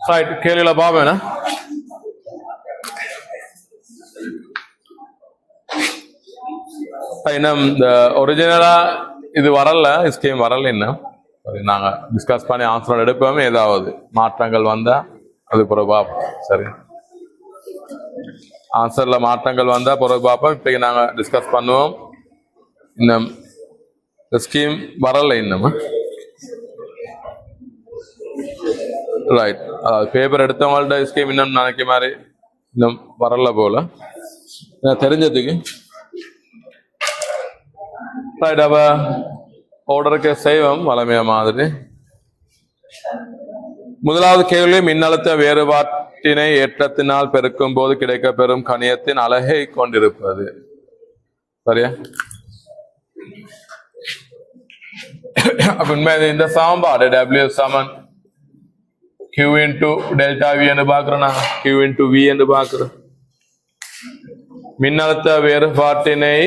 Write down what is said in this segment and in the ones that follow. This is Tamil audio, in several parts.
ரைட், கேள்வியில பாப்பேனா? இன்னும் இந்த ஒரிஜினலா இது வரல, ஸ்கீம் வரல. இன்னும் நாங்க டிஸ்கஸ் பண்ணி ஆன்சர் எடுப்போமே. ஏதாவது மாற்றங்கள் வந்தா அது பிறகு பார்ப்போம். சரி, ஆன்சர்ல மாற்றங்கள் வந்தா பிறகு பார்ப்போம். இப்ப நாங்க டிஸ்கஸ் பண்ணுவோம். இன்னும் ஸ்கீம் வரல இன்னும். ரைட், பேப்பர் எடுத்தவங்கள்ட்ட ஸ்கீம் இன்னும் நினைக்க மாதிரி இன்னும் வரல போல தெரிஞ்சதுக்கு. ரைட், அப்ப ஆர்டருக்கு செய்வோம் வளமைய மாதிரி. முதலாவது கேள்வி, மின்னழுத்த வேறுபாட்டினை ஏற்றத்தினால் பெருக்கும் போது கிடைக்க பெறும் கணியத்தின் அலகை கொண்டிருப்பது. சரியா? இந்த சமன்பாடு W சமன் Q into delta V என்று பார்க்கிறோம். Q into V என்று பார்க்கிறோம். மின்னழுத்த வேறுபாட்டினை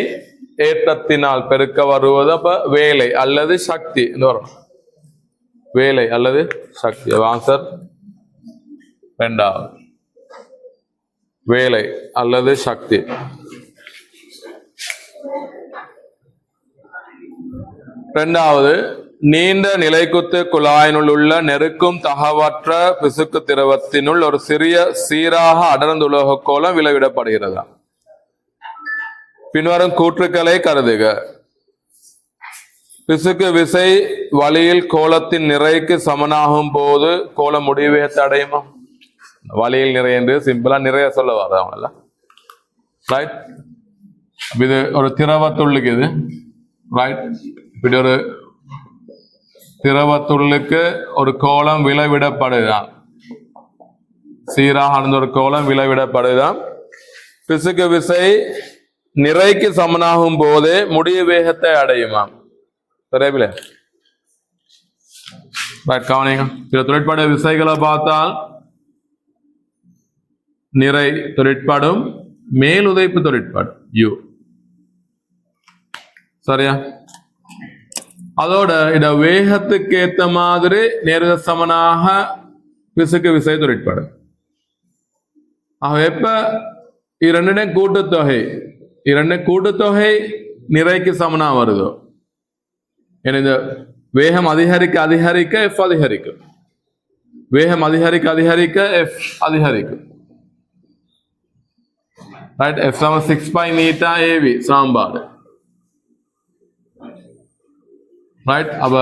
ஏற்றத்தினால் பெருக்க வருவது அப்ப வேலை அல்லது சக்தி வரும். வேலை அல்லது சக்தி. ஆன்சர் இரண்டாவது, வேலை அல்லது சக்தி. இரண்டாவது, நீண்ட நிலைக்குத்து குழாயினுள் உள்ள நெருக்கும் தகவற்ற பிசுக்கு திரவத்தினுள் ஒரு சிறிய சீராக அடர்ந்த உலோக கோலம் விளைவிடப்படுகிறதா? பின்வரும் கூற்றுக்களை கருதுக. பிசுக்கு விசை வழியில் கோலத்தின் நிறைக்கு சமனாகும் போது கோலம் முடிவேகத்தை அடையுமா? வழியில் நிறை என்று சிம்பிளா நிறைய சொல்ல வர்றவங்கல்ல. ரைட், இது ஒரு திரவத்துள்ளுக்கு. இது ரைட், இப்படி ஒரு திரவத்துள்ளுக்கு ஒரு கோலம் விளைவிடப்படுதான். சீராக ஒரு கோலம் விளைவிடப்படுதான். பிசுக்கு விசை நிறைக்கு சமனாகும் போதே முடிய வேகத்தை அடையுமா? சரியா? கவனிங்க, சில தொழிற்பாடு விசைகளை பார்த்தால் நிறை தொழிற்பாடும் மேலுதைப்பு தொழிற்பாடு U. சரியா? அதோட இத வேகத்துக்கு ஏத்த மாதிரி நேர சமனாக பிசுக்கு விசை தொழிற்பாடு. எப்ப இரண்டு கூட்டுத்தொகை நிறைக்கு சமனா வருதோ, இந்த வேகம் அதிகரிக்க அதிகரிக்க F அதிகரிக்கும். வேகம் அதிகரிக்க அதிகரிக்க F அதிகரிக்கும். ரைட், F சமம் 6π AV சமன்பாடு. ரைட், அப்ப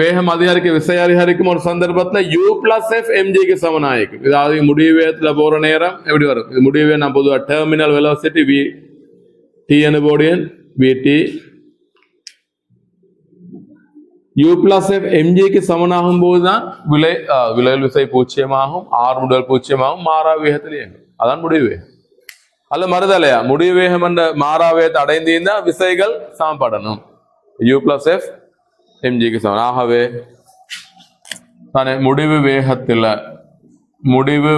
வேகம் அதிகரிக்க விசை அதிகரிக்கும் ஒரு சந்தர்ப்பத்துல U plus F mgக்கு சமனாயிருக்கும். இதாவது முடிவு வேகத்துல போற நேரம் எப்படி வரும்? இது முடிவு நான் பொதுவா terminal velocity V T அனுபோடியன் VT U plus F mgக்கு சமனாகும் போதுதான் விளைவு விசை பூச்சியமாகும், R முதல் பூச்சியமாகும், மாறா வேகத்திலே இயங்கும். அதான் முடிவு வேகம். அல்ல மறுதலையா? முடிவு வேகம் என்ற மாறா வேகத்தை அடைந்தீங்கன்னா விசைகள் சமப்படணும். U plus F mgக்கு சமம். ஆகவே முடிவு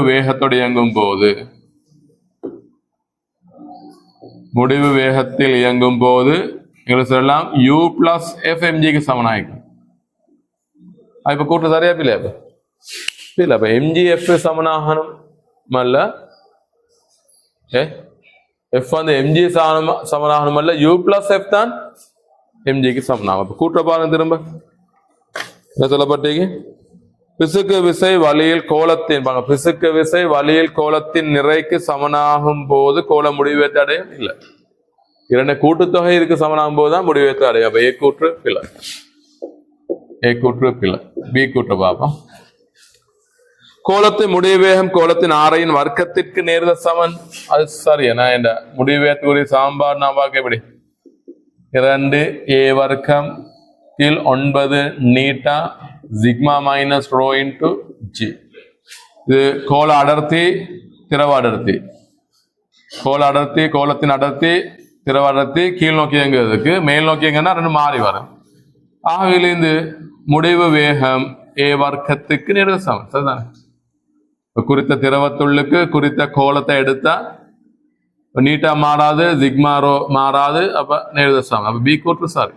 வேகத்தோடு இயங்கும் போது எங்களுக்கு சொல்லலாம் U plus F mgக்கு சமனாயிருக்கும். இப்ப கூட்டு சரியா இல்லையா? இல்ல, இப்ப MGF சமனாகணும் அல்ல, F வந்து MG சமனாகணும் அல்ல, U plus F தான் mgக்கு சமனாகும். கூட்ட பாருங்க திரும்ப என்ன சொல்லப்பட்டீங்க? பிசுக்கு விசை வழியில் கோலத்தின் நிறைக்கு சமனாகும் போது கோல முடிவேற்ற அடையும் இல்லை. இரண்டு கூட்டுத்தொகை இதுக்கு சமனாகும் போதுதான் முடிவேற்ற அடையும். அப்ப A கூற்று பிள்ளை. B கூற்று பார்ப்போம். கோலத்தின் முடிவேகம் கோலத்தின் ஆரையின் வர்க்கத்திற்கு நேர்ந்த சமன். அது சரியா? இந்த முடிவேகத்துக்குரிய சாம்பார் நான் பார்க்க எப்படி? 2a வர்க்கம் கீழ் 9 நீட்டா sigma minus row into G. இது கோல அடர்த்தி, திரவ அடர்த்தி. கோலத்தின் அடர்த்தி, திரவ அடர்த்தி கீழ் நோக்கி இயங்குறதுக்கு மேல் நோக்கி இயங்குனா ரெண்டு மாறி வரும். ஆகவிலிருந்து முடிவு வேகம் A வர்க்கத்துக்கு நேர்ந்த சமன். சரிதானே? குறித்த திரவத்துள்ளுக்கு குறித்த கோலத்தை எடுத்தா நீட்டா மாறாது, சிக்மா ரோ மாறாது, அப்ப நேர்ந்த சமன். அப்ப B கூற்று சாரி.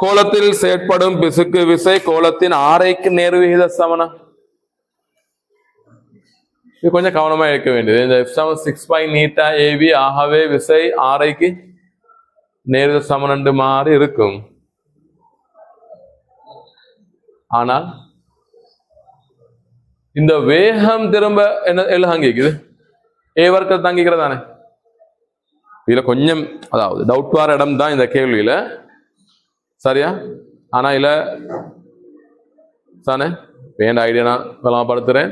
கோலத்தில் செயற்படும் பிசுக்கு விசை கோலத்தின் ஆரைக்கு நேர்விகித சமனம். இது கொஞ்சம் கவனமா இருக்க வேண்டியது. இந்த F7 6π நீட்டா AB ஆகவே விசை ஆரைக்கு நேர்விகித சமனண்டு மாதிரி இருக்கும். ஆனால் இந்த வேகம் திரும்ப என்ன எல்லாம் அங்கிக்குது, ஏ வர்க்கத்தை தங்கிக்கிறதானே. இதுல கொஞ்சம் அதாவது டவுட் வர இடம் தான் இந்த கேள்வியில, சரியா? ஆனா இல்ல தானே வேண்ட ஐடியா நான் விளம்பரப்படுத்துறேன்.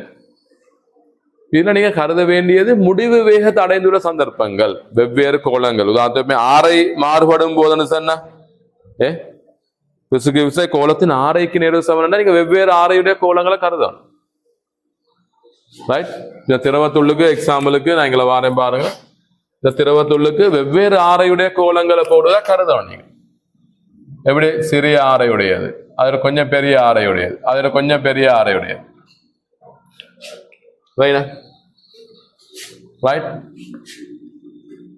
இதுல நீங்க கருத வேண்டியது முடிவு வேகத்தை அடைந்துள்ள சந்தர்ப்பங்கள், வெவ்வேறு கோலங்கள். உதாரணத்துக்கு ஆரை மாறுபடும் போதுன்னு சொன்னா பிசுக்கு விசை கோலத்தின் ஆரைக்கு நேர்வு சமன்னா நீங்க வெவ்வேறு ஆரையுடைய கோலங்களை கருதணும். ரைட்? இந்த திரவத்துள்ளுக்கு எக்ஸாம்பிளுக்கு நான் எங்களை வாரேன் பாருங்க. இந்த திரவத்துள்ளுக்கு வெவ்வேறு ஆரையுடைய கோலங்களை போடுவதா கருதணும். நீங்க எப்படி சிறிய ஆரையுடையது, அதுல கொஞ்சம் பெரிய ஆரையுடையது, அதுல கொஞ்சம் பெரிய ஆரையுடையது. ரைட்?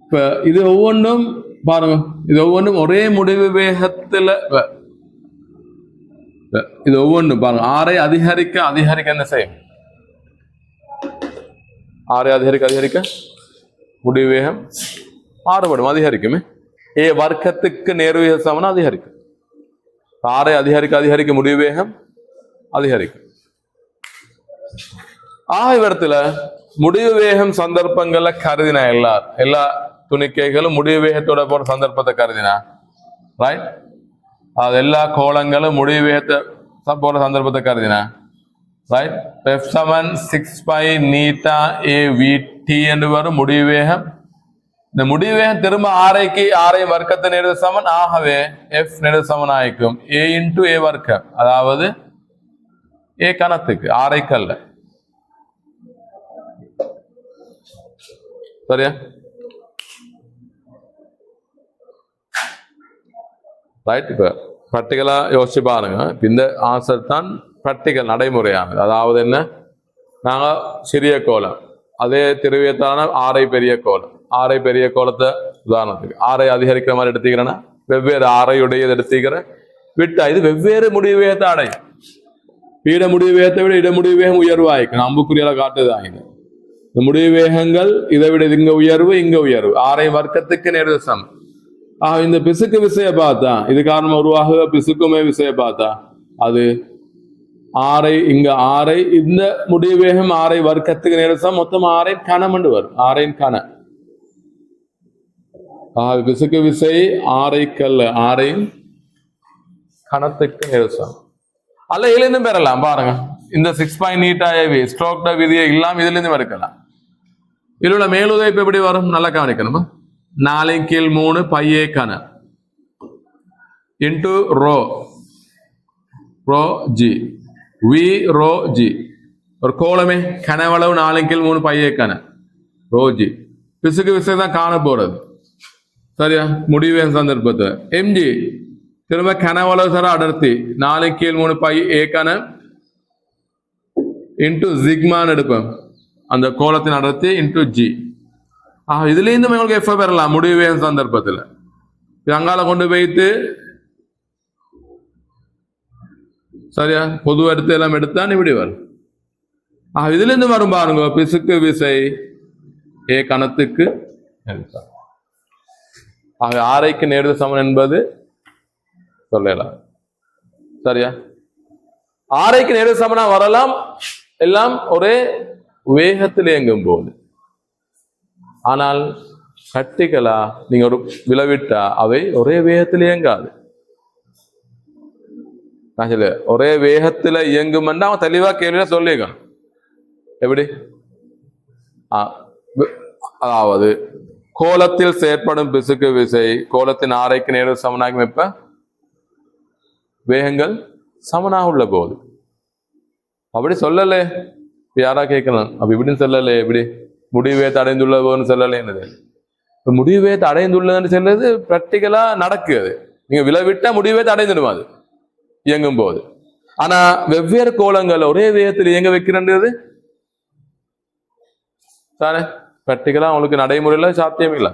இப்ப இது ஒவ்வொன்றும் பாருங்க, இது ஒவ்வொன்றும் ஒரே முடிவு வேகத்துல, இது ஒவ்வொன்றும் பாருங்க ஆரை அதிகரிக்க அதிகரிக்க என்ன செய்யும், ஆரை அதிகரிக்க அதிகரிக்க முடிவு வேகம் மாறுபடும், அதிகரிக்குமே. ஏ வர்க்கத்துக்கு நேர்விகித சமனம் அதிகரிக்கும். ஆரை அதிகரிக்க அதிகரிக்க முடிவு வேகம் அதிகரிக்கும். இவரத்துல முடிவு வேகம் சந்தர்ப்பங்கள்ல கருதினா எல்லா துணிக்கைகளும் முடிவு வேகத்தோட போற சந்தர்ப்பத்தை கருதினா, ரைட்? அது எல்லா கோலங்களும் முடிவு வேகத்தை போற சந்தர்ப்பத்தை கருதினா, ரைட்? F7 6π நீட்டா AVT என்று வரும் முடிவு வேகம். இந்த முடிவு வேகம் திரும்ப ஆரைக்கு ஆரை வர்க்கத்தை நேர்வு சமன், ஆகவே F நேர்வு சமன் ஆயிக்கும் A இன்டு A வர்க்கம், அதாவது A கணத்துக்கு ஆரைக்கு அல்ல. சரியா? ரைட்? இப்ப பிராக்டிகலா யோசிச்சு பாருங்க. இந்த ஆன்சர் தான் பிராக்டிகல் நடைமுறையானது. அதாவது என்ன, நாங்க சிறிய கோலம், அதே திருவியத்தான ஆரை பெரிய கோலம், ஆரை பெரிய கோலத்தை உதாரணத்துக்கு ஆரை அதிகரிக்கிற மாதிரி எடுத்துக்கிறேன்னா வெவ்வேறு ஆரையுடைய எடுத்துக்கிறேன் விட்டா இது வெவ்வேறு முடிவு வேகத்தை அடையும். பீட முடிவு வேகத்தை விட இட முடிவு வேகம் உயர்வாயிக்கும். அம்புக்குறியால காட்டுதான் இது. இந்த முடிவு வேகங்கள் இதை விட இங்க உயர்வு இங்க உயர்வு, ஆரை வர்க்கத்துக்கு நேர்விகித சமம். இந்த பிசுக்கு விசைய பார்த்தா, இது காரணமா உருவாக பிசுக்குமே விசைய பார்த்தா அது ஆரை இங்க ஆரை, இந்த முடிவு வேகம் ஆரை வர்க்கத்துக்கு நேர்விகித சமம், மொத்தம் ஆரை கணம் வரும், ஆரையின் கண. பிசுக்கு விசை ஆரைக்கல்ல ஆரையின் கணத்துக்கு நேர்விகித சமம். அல்ல இதுல இருந்து பெறலாம் பாருங்க. இந்த 6π நீட்டா AV ஸ்ட்ரோக் விதியை இல்லாம இதுல இருந்து எடுக்கலாம். இதுல உள்ள மேலுதைப்பு எப்படி வரும் நல்லா கவனிக்கணுமா. 4/3 πA கன into rho g V rho g. ஒரு கோலமே கனவளவு 4/3 πA கன ரோ ஜி. பிசுக்கு விசை தான் காண போறது, சரியா? முடிவு சந்தர்ப்பத்தை எம்ஜி திரும்ப கனவளவு சார அடர்த்தி 4/3 πA கன இன்டு ஜிக்மான்னு எடுப்பேன், அந்த கோலத்தின் அடர்த்தி இன்டு ஜி. இதுல இருந்து உங்களுக்கு எஃப் பெறலாம் முடிவு வேகம் சந்தர்ப்பத்தில். அங்கால கொண்டு வைத்து சரியா பொது எடுத்து எல்லாம் எடுத்தான் இப்படி வரும். இதுல இருந்து வரும் பாருங்க பிசுக்கு விசை ஏ கணத்துக்கு ஆரைக்கு நேர்விகித சமன் என்பது சொல்லலாம், சரியா? ஆரைக்கு நேர்விகித சமனா வரலாம், எல்லாம் ஒரே வேகத்தில் இயங்கும் போது. ஆனால் கட்டிகளா நீங்க ஒரு விளைவிட்டா அவை ஒரே வேகத்தில் இயங்காது. ஒரே வேகத்துல இயங்கும் அவன் தெளிவா கேள்வியில சொல்லிக்கணும். எப்படி? அதாவது கோலத்தில் செயற்படும் பிசுக்கு விசை கோலத்தின் ஆரைக்கு நேர்விகித சமனாகும் எப்ப வேகங்கள் சமனாக உள்ள போது. அப்படி சொல்லலே, யாரா கேட்கணும், அப்ப இப்படின்னு சொல்லலே, எப்படி முடிவேத்தை அடைந்துள்ளதுன்னு சொல்லலே. என்னது இப்ப முடிவேத்தை அடைந்துள்ளதுன்னு சொல்றது பிராக்டிகலா நடக்குது. நீங்க விளைவிட்டா முடிவேத்தை அடைந்துடும் அது இயங்கும் போது. ஆனா வெவ்வேறு கோலங்கள் ஒரே வேகத்தில் இயங்க வைக்கிறது தானே பிராக்டிகலா உங்களுக்கு நடைமுறையில சாத்தியம் இல்லை.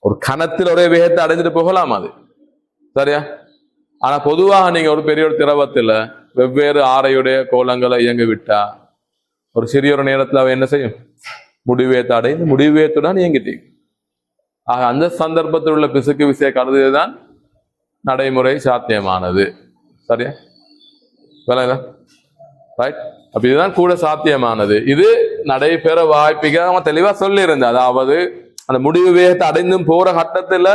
ஒரு கணத்தில் ஒரே வேகத்தை அடைந்துட்டு போகலாம் அது, சரியா? ஆனா பொதுவாக நீங்க ஒரு பெரிய ஒரு திரவத்துல வெவ்வேறு ஆரையுடைய கோலங்களை இயங்க விட்டா ஒரு சிறிய ஒரு நேரத்துல அவ என்ன செய்யும்? முடிவேத்த அடைந்து முடிவேத்துடன் இயங்கிட்டீங்க. ஆக அந்த சந்தர்ப்பத்தில் உள்ள பிசுக்கு விசையை கருதுதான் நடைமுறை சாத்தியமானது. சரியா? ரைட். அப்ப இதுதான் கூட சாத்தியமானது. இது நடைபெற வாய்ப்புக அவங்க தெளிவா சொல்லி இருந்த, அதாவது அந்த முடிவு வேகத்தை அடைந்தும் போற கட்டத்துல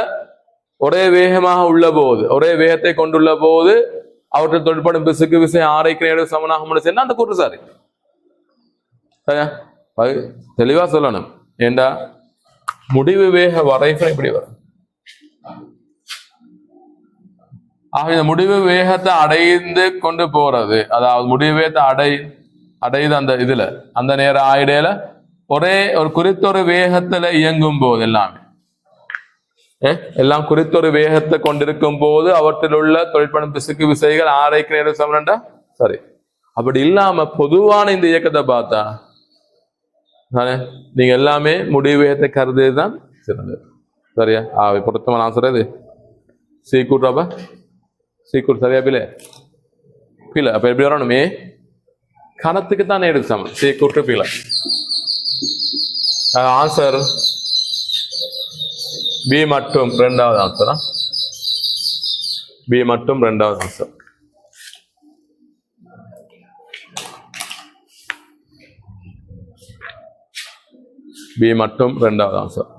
ஒரே வேகமாக உள்ள போது, ஒரே வேகத்தை கொண்டுள்ள போது அவற்றில் தொழிற்படும் பிசுக்கு விசை ஆரைக்கு சமனாக முடிச்சுன்னா அந்த கூற்று சாரி. சரியா? தெளிவா சொல்லணும். ஏண்டா முடிவு வேக வரைக்கும் இப்படி வரும். ஆக இந்த முடிவு வேகத்தை அடைந்து கொண்டு போறது, அதாவது முடிவு வேகத்தை அடையுது அந்த இதுல அந்த நேரம் ஆயிடையில ஒரே ஒரு குறித்தொரு வேகத்துல இயங்கும் போது எல்லாம் குறித்தொரு வேகத்தை கொண்டிருக்கும் போது அவற்றில் உள்ள தொழிற்படும் பிசுக்கு விசைகள் ஆரைக்கு நேரம் சமனண்டா சரி. அப்படி இல்லாம பொதுவான இந்த இயக்கத்தை பார்த்தா நீங்க எல்லாமே முடிவு வேகத்தை கருதுதான் சிறந்தது. சரியா? பொருத்தமா நான் சொல்றது சீக்கூட்றப்ப சீக்கூட் சரியா பிள்ளை பிள்ளை அப்ப எப்படி வரணுமே கணத்துக்கு தான் எடுத்து சமன் சீக்கூட்டு பிள்ளை. ஆன்சர் பி மட்டும் ரெண்டாவது ஆன்சரா? பி மட்டும் ரெண்டாவது ஆன்சர். பி மட்டும் ரெண்டாவது ஆன்சர்.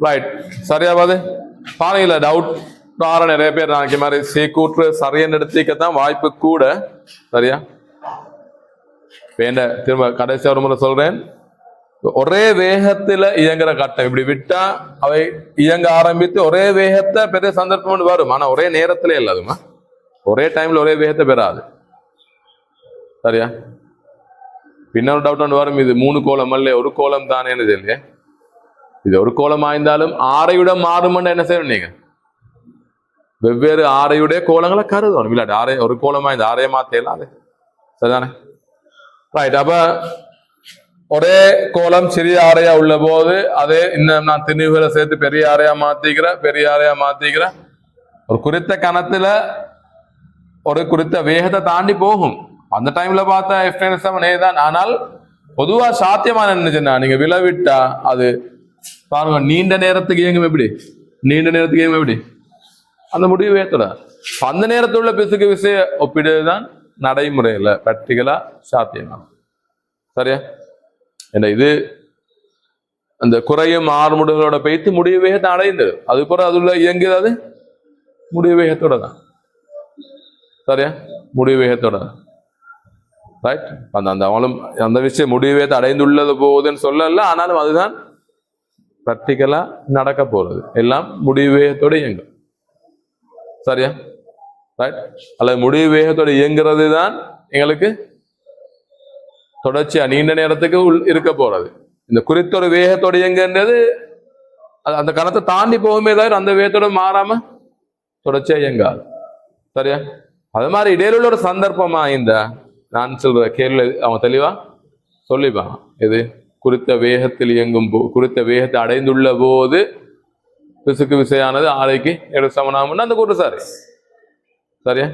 ரைட். சரியாவது பாருங்கள டவுட் நிறைய பேர் நாளைக்கு மாதிரி சீக்கூற்று சரியான எடுத்துக்கத்தான் வாய்ப்பு கூட. சரியா? வேண்ட திரும்ப கடைசி ஒரு முறை சொல்றேன், ஒரே வேகத்துல இயங்குற கட்டம் இப்படி விட்டா அவை இயங்க ஆரம்பித்து ஒரே வேகத்தை பெரிய சந்தர்ப்பம் வரும். ஆனா ஒரே நேரத்துல இல்லாதுமா, ஒரே டைம்ல ஒரே வேகத்தை பெறாது. சரியா? பின்னொரு டவுட் ஒன்று வரும், இது 3 கோலம் அல்ல ஒரு கோலம் தானேன்னு இல்லையா? இது ஒரு கோலம் ஆய்ந்தாலும் ஆரையுடன் மாறும்னு என்ன செய்யணும்? நீங்க வெவ்வேறு ஆரையுடைய கோலங்களை கருதணும். இல்லாட்டி ஆரை ஒரு கோலமா இந்த ஆரையை மாத்தேலாம். சரிதானே? ரைட். அப்ப ஒரே கோலம் சிறிய ஆரையா உள்ள போது அதே இன்னும் நான் திணிவுகளை சேர்த்து பெரிய ஆரையா மாத்திக்கிறேன். ஒரு குறித்த கணத்துல ஒரு குறித்த வேகத்தை தாண்டி போகும். அந்த டைம்ல பார்த்தா F7 தான். ஆனால் பொதுவா சாத்தியமான என்னச்சுன்னா நீங்க விளைவிட்டா அது பாருங்க நீண்ட நேரத்துக்கு இயங்கும். எப்படி அந்த முடிவு வேகத்தோட அந்த நேரத்துள்ள பிசுக்கு விசைய ஒப்பிடுதான் நடைமுறையில பிராக்டிகலா சாத்தியமான. சரியா? என்ன இது அந்த குறையும் ஆறுமுடுகளோட பெய்த்து முடிவு வேகத்தை அடைந்தது. அது போல அதுள்ள இயங்குது முடிவு வேகத்தோட தான். சரியா? முடிவு வேகத்தோட தான். ரைட். அந்த அவளும் அந்த விஷயம் முடிவு வேகத்தை அடைந்துள்ளது போகுதுன்னு சொல்லல. ஆனாலும் அதுதான் பிராக்டிகலா நடக்க போறது. எல்லாம் முடிவு வேகத்தோட இயங்கும். சரியா? ரைட். அல்லது முடிவு வேகத்தோட இயங்குறது தான் எங்களுக்கு தொடர்ச்சியா நீண்ட நேரத்துக்கு இருக்க போறது. இந்த குறித்தொரு வேகத்தோட இயங்குன்றது அந்த கணத்தை தாண்டி போகுமே தவிர அந்த வேகத்தோட மாறாம தொடர்ச்சியா இயங்காது. சரியா? அது மாதிரி இடையில உள்ள ஒரு சந்தர்ப்பமா இந்த நான் சொல்ற கேள்வி அவங்க தெளிவா சொல்லிப்பாங்க. இது குறித்த வேகத்தில் இயங்கும் குறித்த வேகத்தை அடைந்துள்ள போது பிசுக்கு விசையானது ஆரைக்கு சமனாகும்னா அந்த கூட்டு சாரி. சரியா?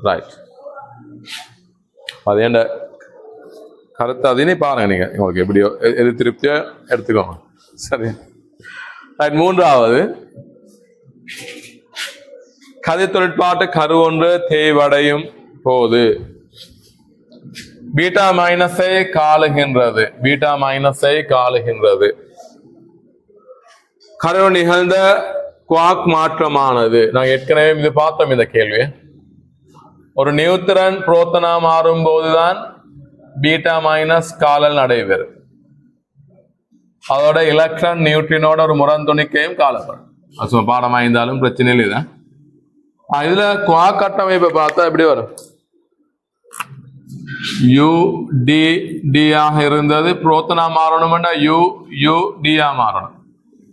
ரைட். அது ஏண்ட கருத்து அதினே பாருங்க நீங்க உங்களுக்கு எப்படியோ எது திருப்தியோ எடுத்துக்கோங்க. சரியா? ரைட். மூன்றாவது கதை தொழிற்பாட்டு கரு ஒன்று தேய்வடையும் போது பீட்டா மைனஸை காலுகின்றது. கரு நிகழ்ந்த குவாக் மாற்றமானது நாங்க ஏற்கனவே இது பார்த்தோம். இந்த கேள்வி ஒரு நியூத்திரன் புரோத்தனா மாறும் போதுதான் பீட்டா மைனஸ் காலல் நடைபெறும். அதோட எலக்ட்ரான் நியூட்ரினோட ஒரு முரண்துணிக்கையும் காலப்படும். பாடமா இருந்தாலும் பிரச்சனை இல்லை. இதுல குவாக் கட்டமைப்பை பார்த்தா எப்படி வரும்? UD ஆக இருந்தது, புரோத்தனா மாறணும்னா UD மாறணும்.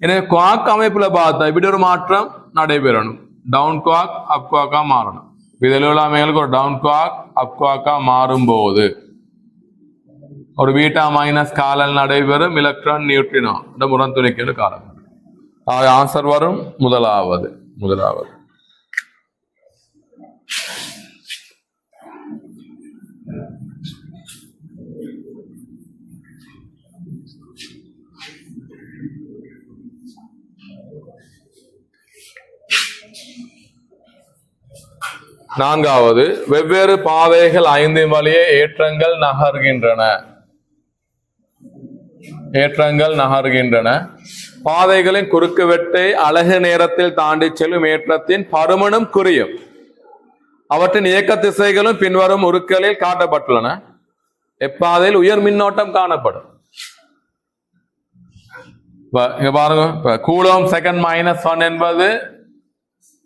எனவே குவாக் அமைப்புல பார்த்தா இப்படி ஒரு மாற்றம் நடைபெறணும். டவுன் குவாக் அப் குவாக்கா மாறணும். இதில் உள்ள அமைகளுக்கு ஒரு டவுன் குவாக் அப் குவாக்கா மாறும் போது ஒரு பீட்டா மைனஸ் காலல் நடைபெறும் எலக்ட்ரான் நியூட்ரினோ இந்த முரண்துணைக்கு காரணம். ஆன்சர் வரும் முதலாவது. நான்காவது, வெவ்வேறு பாதைகள் 5 வழியே ஏற்றங்கள் நகர்கின்றன. பாதைகளின் குறுக்கு வெட்டை அலகு நேரத்தில் தாண்டி செல்லும் ஏற்றத்தின் பருமனும் குறையும். அவற்றின் இயக்க திசைகளும் பின்வரும் உருக்களில் காட்டப்பட்டுள்ளன. எப்பாதையில் உயர் மின்னோட்டம் காணப்படும். இங்க பாருங்க, கூலோம் செகண்ட் -1 என்பது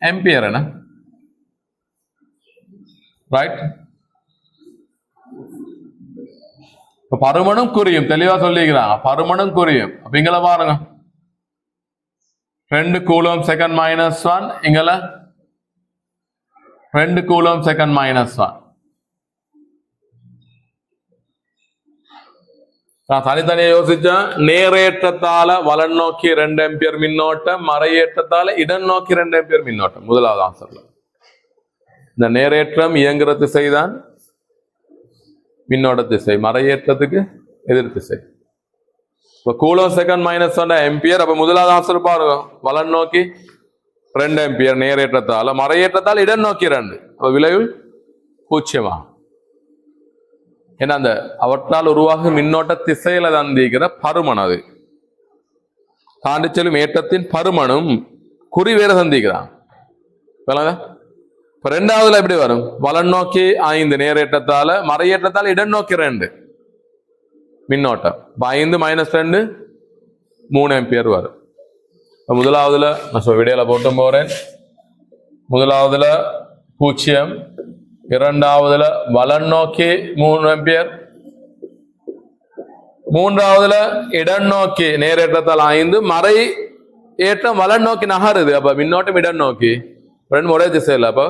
ஆம்பியர் என்ன, ரைட்? பருமனும் குறையும், தெளிவா சொல்லிக்கிறாங்க, பருமனும் குறையும். அப்ப இங்கள பாருங்க, 2 கூலோம் செகண்ட் -1, இங்கள 2 கூலோம் செகண்ட் -1. நான் தனித்தனியா யோசிச்சா, நேரேற்றத்தால வலன் நோக்கி 2 ஆம்பியர் மின்னோட்டம், மறையேற்றத்தால இடம் நோக்கி 2 ஆம்பியர் மின்னோட்டம். முதலாவது ஆன்சர்ல இந்த நேரேற்றம் இயங்குற திசைதான் மின்னோட்ட திசை, மறையேற்றத்துக்கு எதிர் திசை. இப்போ கூலோம் செகண்ட் -1 ஆம்பியர். அப்ப முதலாவது ஆன்சர் பாருங்க, வலன் நோக்கி 2 ஆம்பியர் நேரேற்றத்தால, மறையேற்றத்தால் இடம் நோக்கி 2. அப்ப விளைவு 0. ஏன்னா அந்த அவற்றால் உருவாகும் மின்னோட்ட திசையில தந்திக்கிற பருமன், அது தாண்டி செல்லும் ஏற்றத்தின் பருமனும் குறிவேற சந்திக்கிறான். இப்ப 2வதுல எப்படி வரும்? வலன் நோக்கி 5 நேரேற்றத்தால, மறையேற்றத்தால் இடம் நோக்கி 2 மின்னோட்டம். 5 -2 3 ஆம்பியர் வரும். முதலாவதுல நான் விடையில போட்டு போறேன். முதலாவதுல 0, இரண்டாவதுல வலன் நோக்கி 3 ஆம்பியர், மூன்றாவதுல இடம் நோக்கி நேரேற்றத்தால் 5, மறை ஏற்றம் வலன் நோக்கி நகருது. அப்ப மின்னோட்டம் இடம் நோக்கி 2 ஒரே திசையில், அப்ப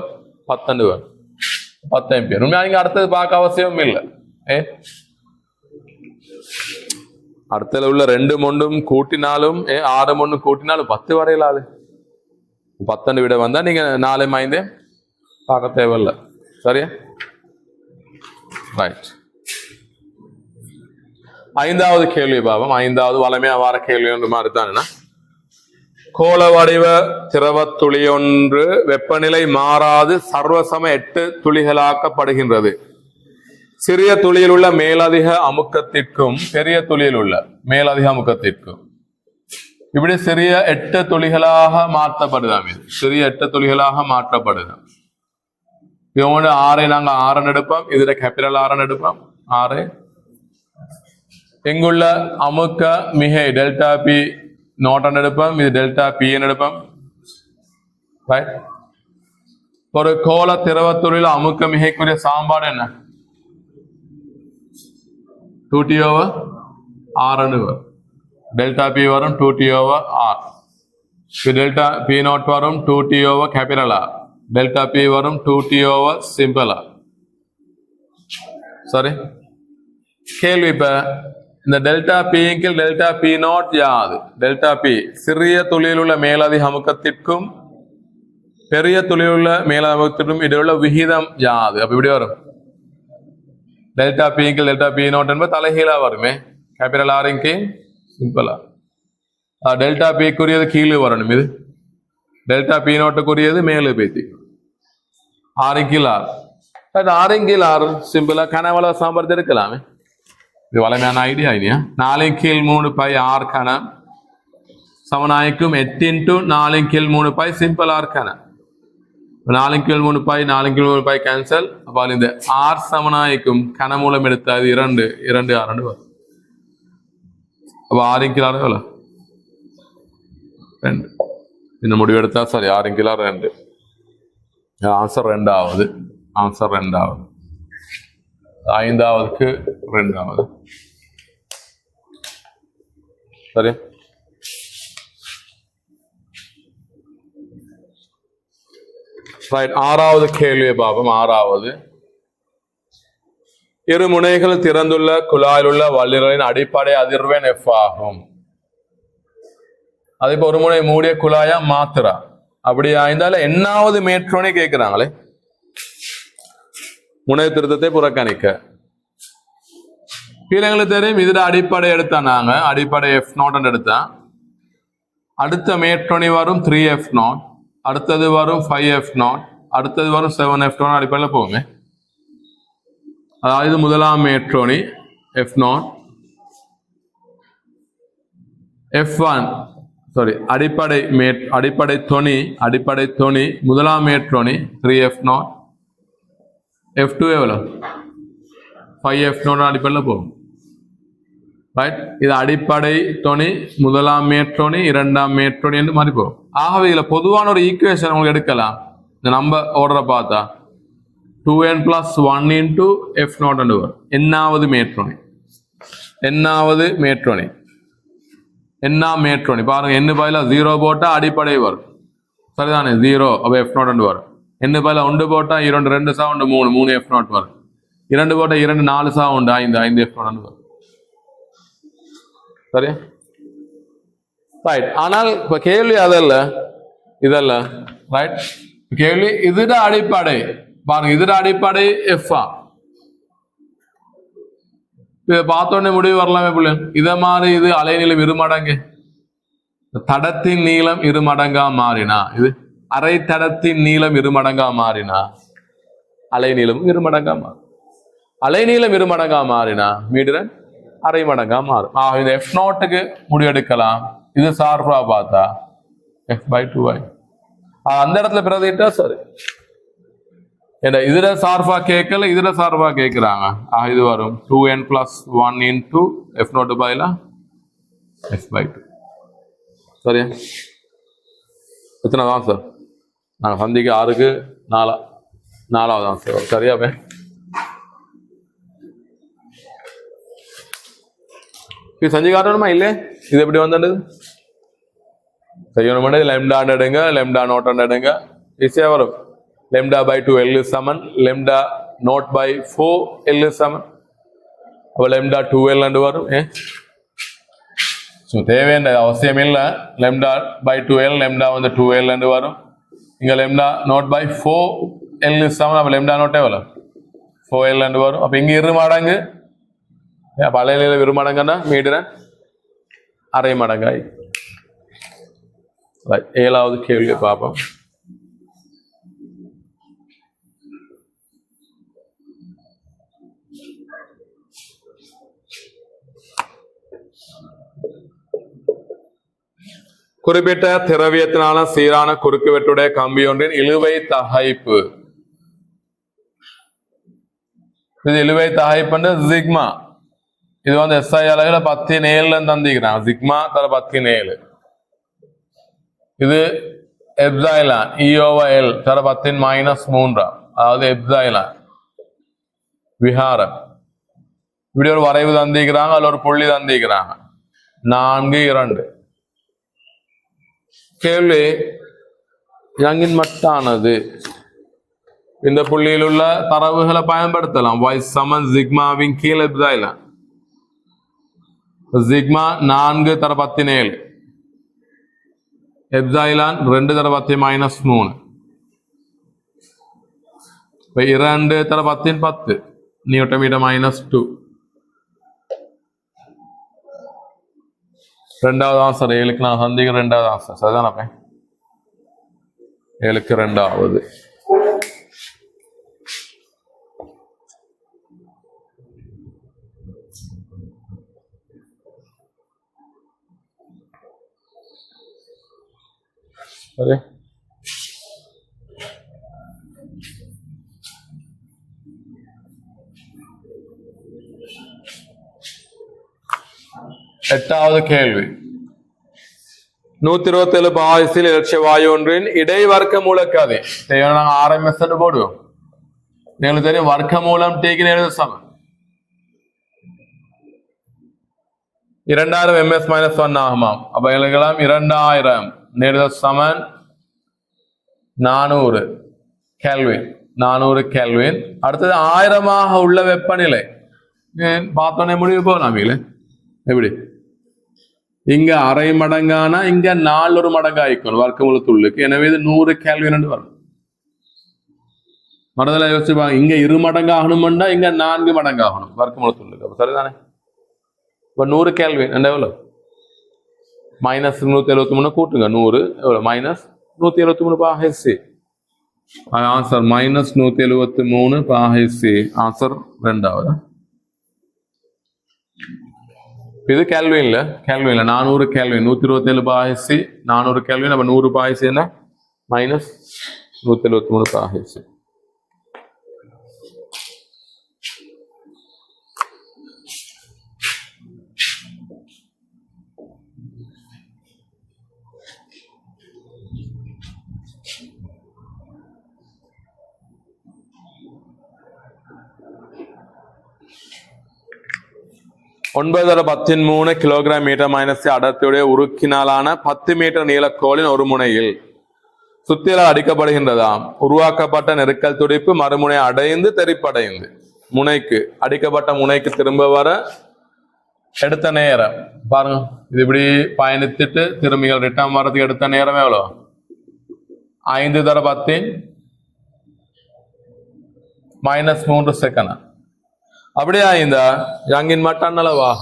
10 வரும், 10 ஆம்பியர். உண்மையா நீங்க அடுத்தது பார்க்க அவசியம் இல்லை. அடுத்ததுல உள்ள 2 மொண்டும் கூட்டினாலும் 6 மொண்டும் கூட்டினாலும் 10 வரையில, அது 10 விட வந்தா நீங்க 4 5 பார்க்க தேவையில்லை. சரியா? ரைட். 5வது கேள்வி பாவம். 5வது வளமையா வார கேள்வி ஒன்று மாதிரி தான். கோள வடிவ திரவ துளி ஒன்று வெப்பநிலை மாறாது சர்வசம 8 துளிகளாக்கப்படுகின்றது. சிறிய துளியில் உள்ள மேலதிக அமுக்கத்திற்கும் பெரிய துளியில் உள்ள மேலதிக அமுக்கத்திற்கும் இப்படி சிறிய 8 துளிகளாக மாற்றப்படுதாம். சிறிய 8 துளிகளாக மாற்றப்படுதாம். இவங்க 6 நாங்க 6 எடுப்போம், இதுல கேபிட்டல் 6 எடுப்போம். 6 எங்குள்ள அமுக்க மிகை டெல்டா பி நோட்டன் எடுப்போம், இது டெல்டா பி எடுப்போம். ஒரு கோள திரவத்துறையில் அமுக்க மிகைக்குரிய சாம்பாடு என்ன? 2T/R. டெல்டா பி வரும் 2T/R. டெல்டா பி நோட் வரும் 2T/R. டெல்டா பி வரும் 2T/R. சரி, கேள்வி இப்ப இந்த டெல்டா பிக்கு டெல்டா பி நாட் யாது? டெல்டா பி சிறிய துளியில் உள்ள மேலதிக அமுக்கத்திற்கும் பெரிய துளியில் உள்ள மேலதிக அமுக்கத்திற்கும் இடையுள்ள விகிதம் யாது? அப்ப இப்படி வரும், டெல்டா பிக்கு டெல்டா பி நாட் என்பது தலைகீழா வருமே, கேபிட்டல் ஆர்க்கு சிம்பிளா. டெல்டா பிக்குரியது கீழே வரணும், இது டெல்டா பி நோட்டுக்குரியது மேலே பேத்தி ஆறுங்கில் ஆறு. ஆறுங்கில் ஆறு சிம்பிளா கனவள சாம்பர்த்தி இருக்கலாமே. இது வளமையான ஐடியா இல்லையா? 4/3π கணம் சமனாய்க்கும் 8 × 4/3π சிம்பிள் ஆர் கணம். 4/3π 4/3π கேன்சல். அப்போ இந்த ஆர் சமனாய்க்கும் கன மூலம் எடுத்தாது 2 2 6 வரும். அப்போ 6/6 எவ்வளோ? 2. இந்த முடிவு எடுத்தா சரி, 6/6 2. ஆன்சர் 2வது. ஆன்சர் 2வது. 5வதுக்கு 2வது. சரி, ரைட். 6வது கேள்வியை பார்ப்போம். 6வது, இரு முனைகள் திறந்துள்ள குழாயில் உள்ள வல்லிரலின் அடிப்படை அதிர்வெண் F ஆகும். அது இப்ப ஒரு முனை மூடிய குழாயா மாத்திரா அப்படி ஆய்ந்தால என்னாவது மேட்ரோனே கேட்கிறாங்களே முனை திருத்தத்தை புறக்கணிக்க. எங்களுக்கு தெரியும் இதுல அடிப்படை எடுத்தா நாங்க அடிப்படை F0 எடுத்தா அடுத்த மேட்ரோனி வரும் 3F0, அடுத்தது வரும் 5F0, அடுத்தது வரும் 7F0 அடிப்படையில் போகுங்க. அதாவது முதலாம் மேட்ரோனி F0, F1 சாரி அடிப்படை தொனி முதலாம் மேட்ரோனி 3F0, F2 எவ்வளவு 5F0 அடிப்படையில் போகும். ரைட், இது அடிப்படை தொனி முதலாம் மேட்ரோனி இரண்டாம் மேட்ரோனி என்று மாதிரி போகும். ஆகவே இதுல பொதுவான ஒரு ஈக்குவேஷன் உங்களுக்கு எடுக்கலாம். இந்த நம்பர் ஓர்டரை பார்த்தா 2n + 1 into F0 என்று வரும். என்னாவது மேட்ரோனி பாருங்க, என்ன பதில 0 போட்டா அடிப்படை வரும் சரிதானே 0 அப்ப F0 என்று வரும். என்ன பதில 1 போட்டா 2 2 சா 1 3 3 F0 வரும். 2 போட்டா 2 4 சா 1 5 5 F0 என்று வரும். சரியா ரைட். ஆனால் இப்ப கேள்வி அதல்ல இதல்ல ரைட். கேள்வி இதுட அடிப்படை பாருங்க, இதுட அடிப்படை எஃப்ஆ. இதை பார்த்தோன்னே முடிவு வரலாமே பிள்ளை. இத மாதிரி இது அலைநீளம் இருமடங்கு தடத்தின் நீளம் இருமடங்கா மாறினா, இது அரை தடத்தின் நீளம் இருமடங்கா மாறினா அலைநீளம் இருமடங்கா மாறும். அலைநீளம் இருமடங்கா மாறினா மீடுறன் அரை மடங்கா மாறும். இந்த F0க்கு முடிவெடுக்கலாம். இது சார்பா பார்த்தா F/2y அந்த இடத்துல பிரதிட்டா சரி. இதுல சார்பா கேட்கல, இதுல சார்பா கேட்கிறாங்க. இது வரும் 2n + 1 into F0 பதிலா F/2. சரியா எத்தனை தான் சார்? நாங்க சந்திக்க 6க்கு 4வது தான் சார். சரியாவே இது செஞ்சு காட்டணுமா இல்ல? இது எப்படி வந்தது செய்யணும். லெம்டா எடுங்க, லெம்டா நோட் எடுங்க, ஈஸியா வரும். λ/2 L is Saman λ0/4 L is சமன். அப்ப λ2L என்று வரும். தேவையான அவசியம் இல்லை. λ/2L λ வந்து 2L என்று வரும். இங்க λ0/4 L is சமன். அப்ப λ0 எவ்வளவு 4L என்று வரும். அப்ப இங்க இரு மடங்கு பழைய விருமடங்கன்னா மீடுற அரை மடங்காய். 7வது கேள்வி பார்ப்போம். குறிப்பிட்ட திரவியத்தினால சீரான குறுக்குவெட்டுடைய கம்பி ஒன்றின் இழுவை தகைப்பு. இது இழுவை தகைப்பு சிக்மா. இது வந்து SI அலகுல 17 தந்திக்கிறான். சிக்மா தர 17. இது எப்சைலான் E/L தர 10-3, அதாவது எப்சைலான் விஹாரம். இப்படி ஒரு வரைவு தந்திக்கிறாங்க, அதுல ஒரு புள்ளி தந்திக்கிறாங்க 4 2. கேள்வி யங்கின் மட்டானது இந்த புள்ளியில் உள்ள தரவுகளை பயன்படுத்தலாம். y சமன் சிக்மாவின் கீழ் எப்சைலான். சிக்மா 4 தர 17, எப்சைலான் 2 தர 10-3, 2 தர 10 நியூட்டன் மீட்டர் -2. ரெண்டாவது ஆன்சர் 7க்கு நான் சந்திக்க. ரெண்டாவது ஆன்சர் சரிதானே? 7க்கு ரெண்டாவது. சரி, எட்டாவது கேள்வி. 127 பாய்ஸில் இலட்சிய வாயு ஒன்றின் இடைவர்க்க மூலக்காதை தேவையான நாங்கள் RMS போடுவோம். எங்களுக்கு தெரியும் வர்க்க மூலம் Tக்கு நேர சமம் 2000 ms-1 ஆகுமாம். அப்ப எங்களுக்கெல்லாம் 2000 நேர சமன் 400 கெல்வின். அடுத்தது 1000 உள்ள வெப்பநிலை பார்த்தோன்னே முடிவு போகலாம் இல்ல எப்படி இங்க அரை மடங்கானா இங்க 4 மடங்கு ஆயிக்கணும் வர்க்கமூலத்துள்ளுக்கு. எனவே இது 100 கேல்வின் வரும். மனதில் யோசிச்சுப்பாங்க, இங்க 2 மடங்கு ஆகணும்னா இங்க 4 மடங்கு ஆகணும் வர்க்கமூலத்துள்ளுக்கு. அப்ப சரிதானே? இப்ப 100 கேல்வின் என்ன எவ்வளவு? -173 கூட்டுங்க 100 எவ்வளவு? -173 பாகை. ஆன்சர் -173 பாகை. ஆன்சர் 2வது. இது கேல்வின்ல 400 கேல்வின் 127 பாகை 400 கேல்வின். அப்ப 100 பாகை என்ன? -173 பாகை. ஒன்பதரை 13 கிலோகிராம் மீட்டர் மைனஸ் அடர்த்தியுடைய உருக்கினாலான 10 மீட்டர் நீளக்கோளின் ஒரு முனையில் சுத்தியலால் அடிக்கப்படுகின்றதாம். உருவாக்கப்பட்ட நெருக்கல் துடிப்பு மறுமுனை அடைந்து தெறிப்படைந்து முனைக்கு அடிக்கப்பட்ட முனைக்கு திரும்ப வர எடுத்த நேரம் பாருங்க. இது இப்படி பயணித்துட்டு திரும்பிகள் ரிட்டர்ன் வரதுக்கு எடுத்த நேரம் எவ்வளோ? 5 தர 10 -3 செகண்ட். அப்படியே ஆய்ந்தா யங்கின் மட்டன்னளவாக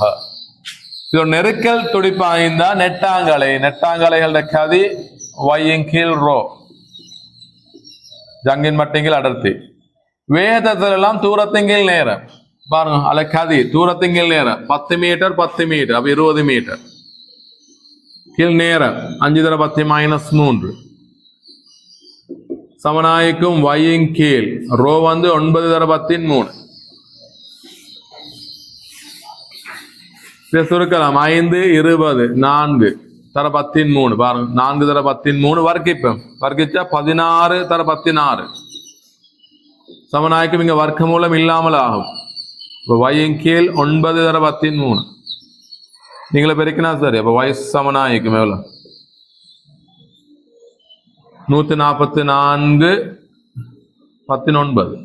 இது நெருக்கல் துடிப்பு ஆய்ந்தா நெட்டாங்கலைகள கதி வையின் கீழ் ரோ ஜங்கின் மட்டிங்கில் அடர்த்தி வேதத்தில் எல்லாம் தூரத்திங்கில் நேரம் பாருங்க. அல்ல கதி தூரத்திங்கில் நேரம் 10 மீட்டர் அப்ப 20 மீட்டர் கீழ் நேரம் 5 தர 10 -3 சமனாய்க்கும் வையின் கீழ் ரோ வந்து 9 தர 10 3 சுருக்கலாம். 5 20 4 தர 13 பாருங்க. 4 தர 13 வர்க்கிப்போம். வர்க்கிச்சா 16 தர 16 சமநாயக்கம் இங்க வர்க்க மூலம் இல்லாமல் ஆகும். வயின் கீழ் 9 தர 13 நீங்களே பெருக்கினா சரி. அப்ப வயசு சமநாயக்கம் எவ்வளவு? 144 19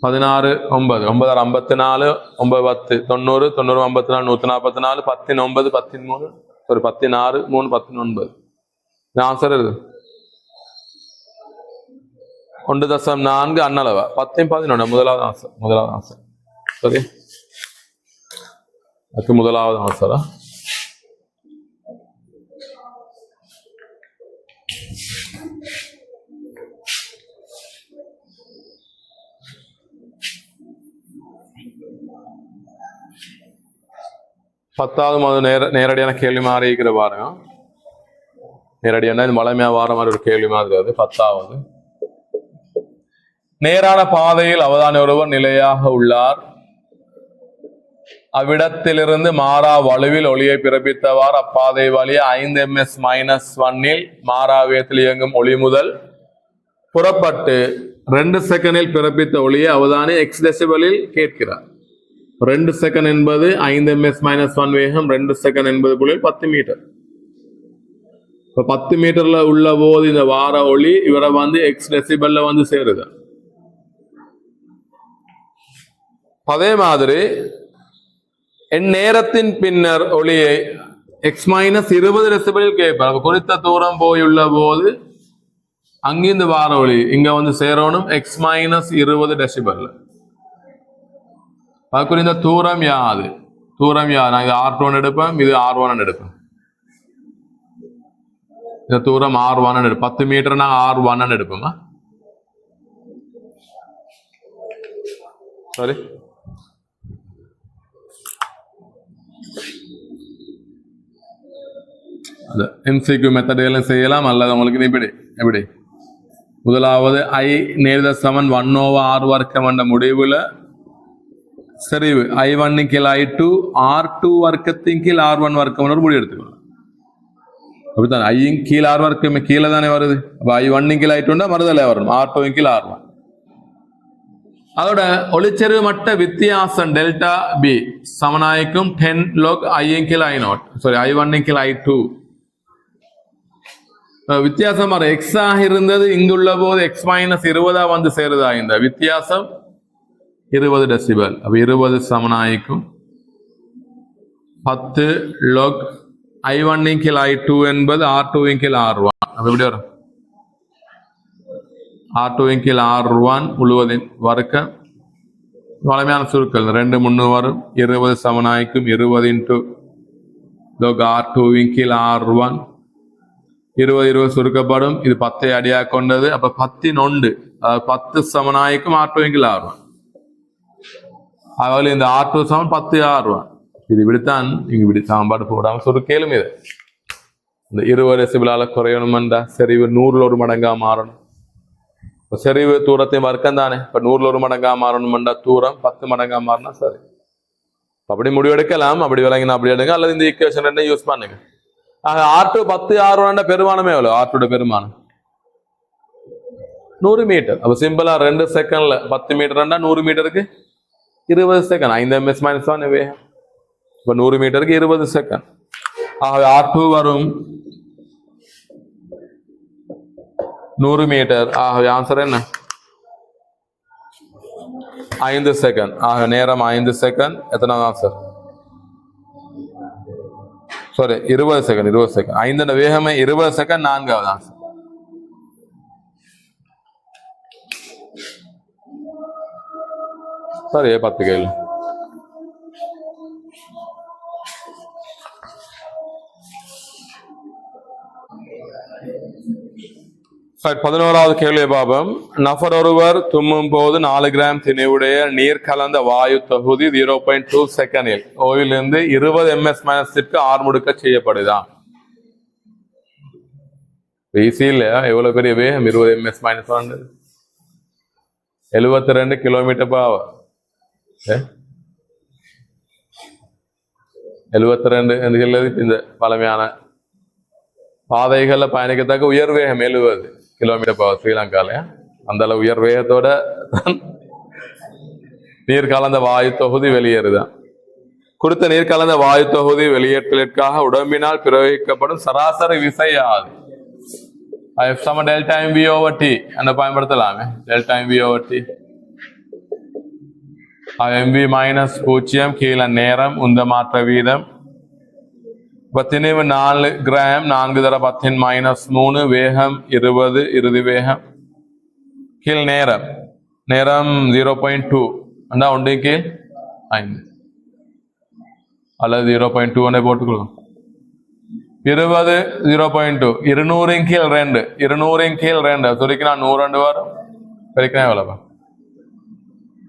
16 9 9 54 9 10 90 90 54 144 149 13 sorry 16 3 19 ஆன்சர் இது 1.4 அன்னளவா 10 11 முதலாவது ஆன்சர் சரி. அது முதலாவது ஆன்சரா? பத்தாவது நேரடியான கேள்வி மாதிரி இருக்கிற பாருங்க. நேரடியான இது வளமையா வார மாதிரி ஒரு கேள்வி மாதிரி. அது 10வது. நேரான பாதையில் அவதானி ஒருவர் நிலையாக உள்ளார். அவ்விடத்திலிருந்து மாறா வலுவில் ஒளியை பிறப்பித்தவாறு அப்பாதை வழிய 5 ms-1 மாறா வேகத்தில் இயங்கும் ஒளி முதல் புறப்பட்டு 2 செகண்டில் பிறப்பித்த ஒளியை அவதானி x டெசிபலில் கேட்கிறார். 2 செகண்ட் என்பது 5 ms-1 வேகம். 2 செகண்ட் என்பது 10 மீட்டர். இப்ப 10 மீட்டர்ல உள்ள போது இந்த வார ஒளி இவரை வந்து எக்ஸ் டெசிபல்ல வந்து சேருது. அதே மாதிரி என் நேரத்தின் பின்னர் ஒளியை x-20 டெசிபலில் கேட்பார். குறித்த தூரம் போயுள்ள போது அங்கிருந்து வார ஒளி இங்க வந்து சேரணும் x-20 டெசிபல்ல. இந்த தூரம் யாது? நான் இது R2 எடுப்பேன், இது R1 எடுப்பேன். இந்த தூரம் R1 எடுப்பேன். 10 மீட்டர்னா R1 எடுப்போமா? சரி. MCQ மெத்தடிலும் செய்யலாம். அல்லது உங்களுக்கு எப்படி முதலாவது I நேர்த சமன் 1/r வர்க்கம் என்ற முடிவுல சரிவு I1 கீழ் I2 R2 வர்க்கத்தின் கீழ் R1 வர்க்கம் ஒரு முடிவு எடுத்துக்கணும். அப்படித்தான் I கீழ் R வர்க்கம் கீழே தானே வருது. அப்ப I1 கீழ் I2 மறுதலை வரணும். R2 கீழ் R1. அதோட ஒளிச்செறிவு மட்ட வித்தியாசம் டெல்டா பி சமனாய்க்கும் 10 log I கீழ் I0 சாரி I1 கீழ் I2. வித்தியாசம் எக்ஸ் ஆக இருந்தது இங்குள்ள போது x-20 வந்து சேருதா? இந்த வித்தியாசம் 20 டெசிபல். அப்ப 20 சமனாயிக்கும் 10 log I1 இன் கீழ் I2 என்பது R2 இன் கீழ் R1. அப்ப எப்படி வரும்? R2 இன் கீழ் R1 முழுவதின் வர்க்கம். வளமையான சுருக்கள் 2 3 வரும். 20 சமனாயிக்கும் 20 into log R2 இன் கீழ் R1. 20 சுருக்கப்படும். இது 10 அடியாக கொண்டது. அப்ப 10 ஒன்று, அதாவது 10 சமனாயிக்கும் R2 இன் கீழ் R1. அதுல இந்த R2 சமன் 10 R1. இது இப்படித்தான் நீங்க இப்படி சாம்பாடு போடாம சுருக்கேலும் இது. இந்த 20 டெசிபலால குறையணும்டா செறிவு 100 ஒரு மடங்கா மாறணும். செறிவு தூரத்தை வர்க்கம் தானே. இப்ப 100 ஒரு மடங்கா மாறணும்டா தூரம் 10 மடங்கா மாறினா சரி. அப்படி முடிவெடுக்கலாம். அப்படி விளங்கினா அப்படி எடுங்க, அல்லது இந்த ஈக்குவேஷன் ரெண்டையும் யூஸ் பண்ணுங்க. R2 10 R1 பெருமானமே எவ்வளவு? R2 பெருமானம் 100 மீட்டர். அப்ப சிம்பிளா 2 செகண்ட்ல 10 மீட்டர் 100 மீட்டருக்கு 20 செகண்ட். 5 ms - 1 வேகம். இப்ப 100 மீட்டருக்கு 20 செகண்ட். ஆகவே R2 வரும் 100 மீட்டர். ஆகவே ஆன்சர் என்ன? 5 செகண்ட். ஆக நேரம் 5 செகண்ட். எத்தனாவது answer? Sorry 20 second. 20 second. 5 வேகமே 20 second. 4வது ஆன்சர். சரி 10 கேள்வி. சரி 11வது கேள்வி பாபம். நபர் ஒருவர் தும்மும் போது 4 கிராம் திணிவுடைய நீர் கலந்த வாயு தொகுதி 0.2 செகண்டில் ஓயிலிருந்து 20 ms மைனஸிற்கு ஆர்முடுக்க செய்யப்படுதான். ஈஸி இல்லையா? எவ்வளவு பெரிய வேகம்? 20 ms -1 72 கிலோமீட்டர் per hour. 72 என்று இந்த பழமையான பாதைகள்ல பயணிக்கத்தக்க உயர் வேகம் 70 கிலோமீட்டர் per hour ஸ்ரீலங்கால. அந்த அளவு உயர் வேகத்தோட நீர் கலந்த வாயு தொகுதி வெளியேறுதான். குறித்த நீர் கலந்த வாயு தொகுதி வெளியேற்றலுக்காக உடம்பினால் பிரயோகிக்கப்படும் சராசரி விசை யாது? Delta M V over T அந்த பயன்படுத்தலாமே. Delta M V over T mv -0 கீழே நேரம் உந்த மாற்ற வீதம். திணிவு 4 கிராம் 4 தர 10 -3 வேகம் 20 இறுதி வேகம் கீழ் நேரம் 0.2 ஒன்று கீழ் 5 அல்லது 0.2 போட்டுக்கலாம். 20 0.2 200 கீழ் 2 200 கீழ் 2 சுருக்கினா 100 வரும். பெருக்கினா எவ்வளவு?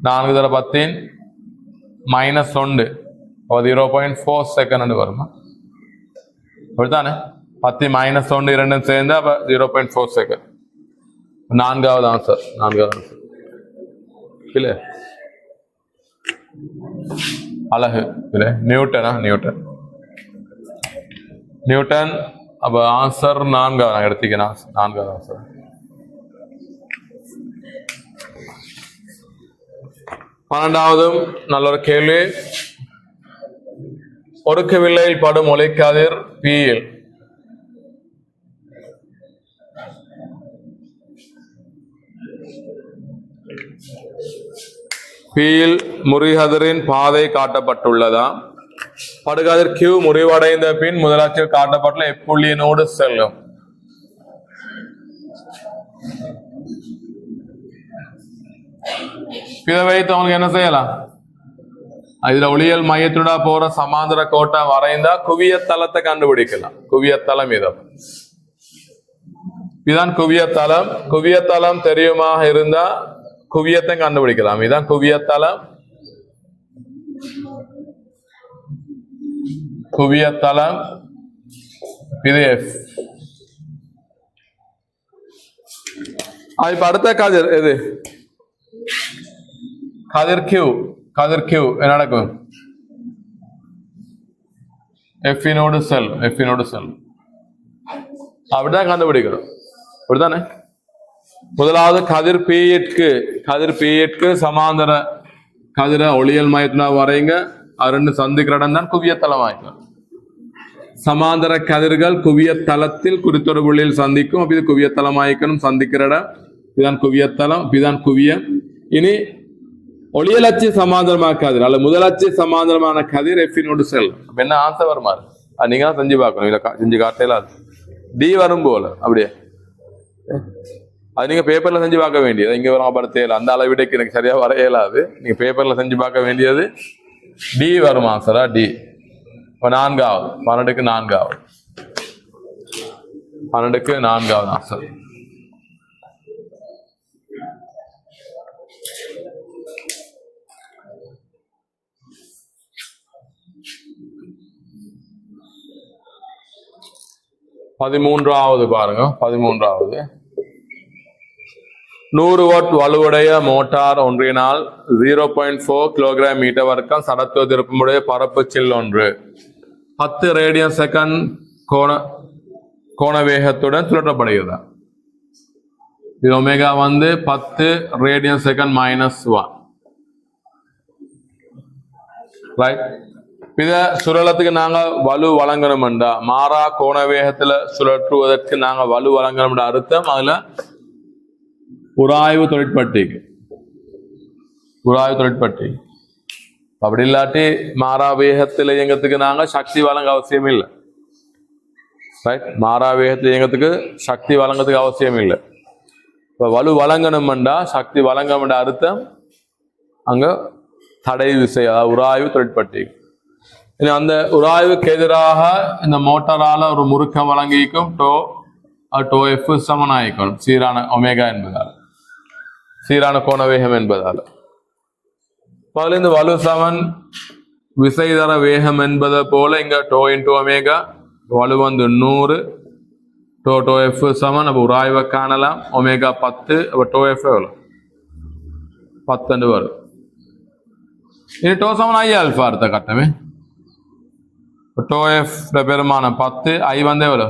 4 தர 10 -1 0.4 செகண்ட் வருமா? அப்படித்தானே? 10 -1 2 சேர்ந்து அப்ப 0.4 செகண்ட். 4வது ஆன்சர். 4வது ஆன்சர் இல்ல அழகு இல்ல நியூட்டனா? நியூட்டன். நியூட்டன். அப்ப ஆன்சர் 4வது நான் எடுத்துக்கிறேன். 4வது ஆன்சர். 12வது நல்ல ஒரு கேள்வி. ஒடுக்கு வில்லையில் படும் ஒளிக்கதிர் Pயில் முறிகதிரின் பாதை காட்டப்பட்டுள்ளதா? படுகதிர் Q முறிவடைந்த பின் முதலாட்சியில் காட்டப்பட்டுள்ள எப்புள்ளியினோடு செல்லும். இதை வைத்து அவங்களுக்கு என்ன செய்யலாம்? இதுல ஒளியல் மையத்துடா போற சமாந்தர கோட்டை வரைந்தா குவியத்தலத்தை கண்டுபிடிக்கலாம். குவியத்தலம் இதுதான் குவியத்தலம். குவியத்தலம் தெரியுமாக இருந்தா குவியத்தை கண்டுபிடிக்கலாம். இதுதான் குவியத்தலம். குவியத்தலம் இது F. இப்ப அடுத்த கதிர் எது? கதிர் Q. கதிர் Q என்ன நடக்கும்? F-னோடு செல். F-னோடு செல். அப்படிதான் கண்டுபிடிக்கிறோம். அப்படித்தானே? முதலாவது கதிர் P-க்கு சமாந்தர கதிர ஒளியல் மையத்தினா வரைங்க. அது சந்திக்கிற இடம் தான் குவியத்தலம் ஆயிக்கலாம். சமாந்தர கதிர்கள் குவியத்தலத்தில் குறித்தொரு புள்ளியில் சந்திக்கும். அப்ப இது குவியத்தலம் ஆயிக்கணும். சந்திக்கிற இடம் இதுதான் குவியத்தலம். இதுதான் குவியம். இனி ஒளியலட்சிய சமாந்தரமான கதிர் அல்ல முதலட்சிய சமாந்தரமான கதிர் எஃபினோடு செல்லும். அப்ப என்ன ஆன்சர் வருமாறு அது நீங்க தான் செஞ்சு பார்க்கணும். இல்ல செஞ்சு காட்டல டி வரும் போல அப்படியே அது நீங்க பேப்பர்ல செஞ்சு பார்க்க வேண்டியது. இங்க படுத்தையில அந்த அளவிடைக்கு எனக்கு சரியா வர இயலாது. நீங்க பேப்பர்ல செஞ்சு பார்க்க வேண்டியது டி வரும் ஆன்சரா டி. இப்ப 4வது 12க்கு 4வது 12க்கு 4வது ஆன்சர். பதிமூன்றாவது பாருங்க. 13வது 100 வாட் வலுவுடைய மோட்டார் ஒன்றினால் 0.4 கிலோகிராம் மீட்டர் வர்க்கம் சடத்துவ திருப்பமுடைய பரப்பு சில் ஒன்று 10 ரேடியன் செகண்ட் கோண வேகத்துடன் சுழற்றப்படுகிறது. இது ஒமேகா 10 ரேடியன் செகண்ட் -1 ரைட். இத சுழலத்துக்கு நாங்க வலு வழங்கணும்டா மாறா கோண வேகத்துல சுழற்றுவதற்கு நாங்க வலு வழங்கணும்ன்ற அர்த்தம் அதுல உராய்வு தொழிற்பட்டி அப்படி இல்லாட்டி மாறா வேகத்தில் இயங்கத்துக்கு நாங்க சக்தி வழங்க அவசியம் இல்லை. ரைட். மாறா வேகத்தில் இயங்கத்துக்கு சக்தி வழங்கத்துக்கு அவசியம் இல்லை. இப்ப வலு வழங்கணும்டா சக்தி வழங்கணும்ன்ற அர்த்தம் அங்க தடை விசை அதாவது உராய்வு தொழிற்பட்டி. அந்த உராய்வுக்கு எதிராக இந்த மோட்டாரால ஒரு முறுக்கம் வழங்கிக்கும் டோ எஃப் சமனாயிக்கணும் சீரான ஒமேகா என்பதால் சீரான கோணவேகம் என்பதால். அதில் இந்த வலு சமன் விசைதர வேகம் என்பதை போல இங்க டோ இன்டு ஒமேகா வலு 100 டோ எஃப் சமன். அப்போ உராய்வை காணலாம் ஒமேகா 10 அப்போ டோ எஃப் எவ்வளோ 10 வரும். இனி டோ சமன் ஐ ஆல்ஃபா அடுத்த கட்டமே டோ எஃப் பெருமானம் 10 ஐ எவ்வளோ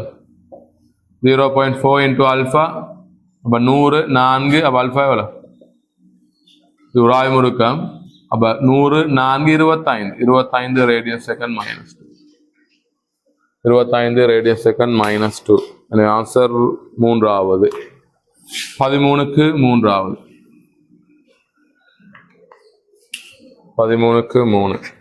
0.4 இன்டு ஆல்ஃபா அப்போ 100 4 அப்போ ஆல்ஃபா எவ்வளோ உராய் முறுக்கம் அப்ப 100 4 25 radian second -2 25 radian second -2. Answer 3வது 13க்கு 3வது 13க்கு 3.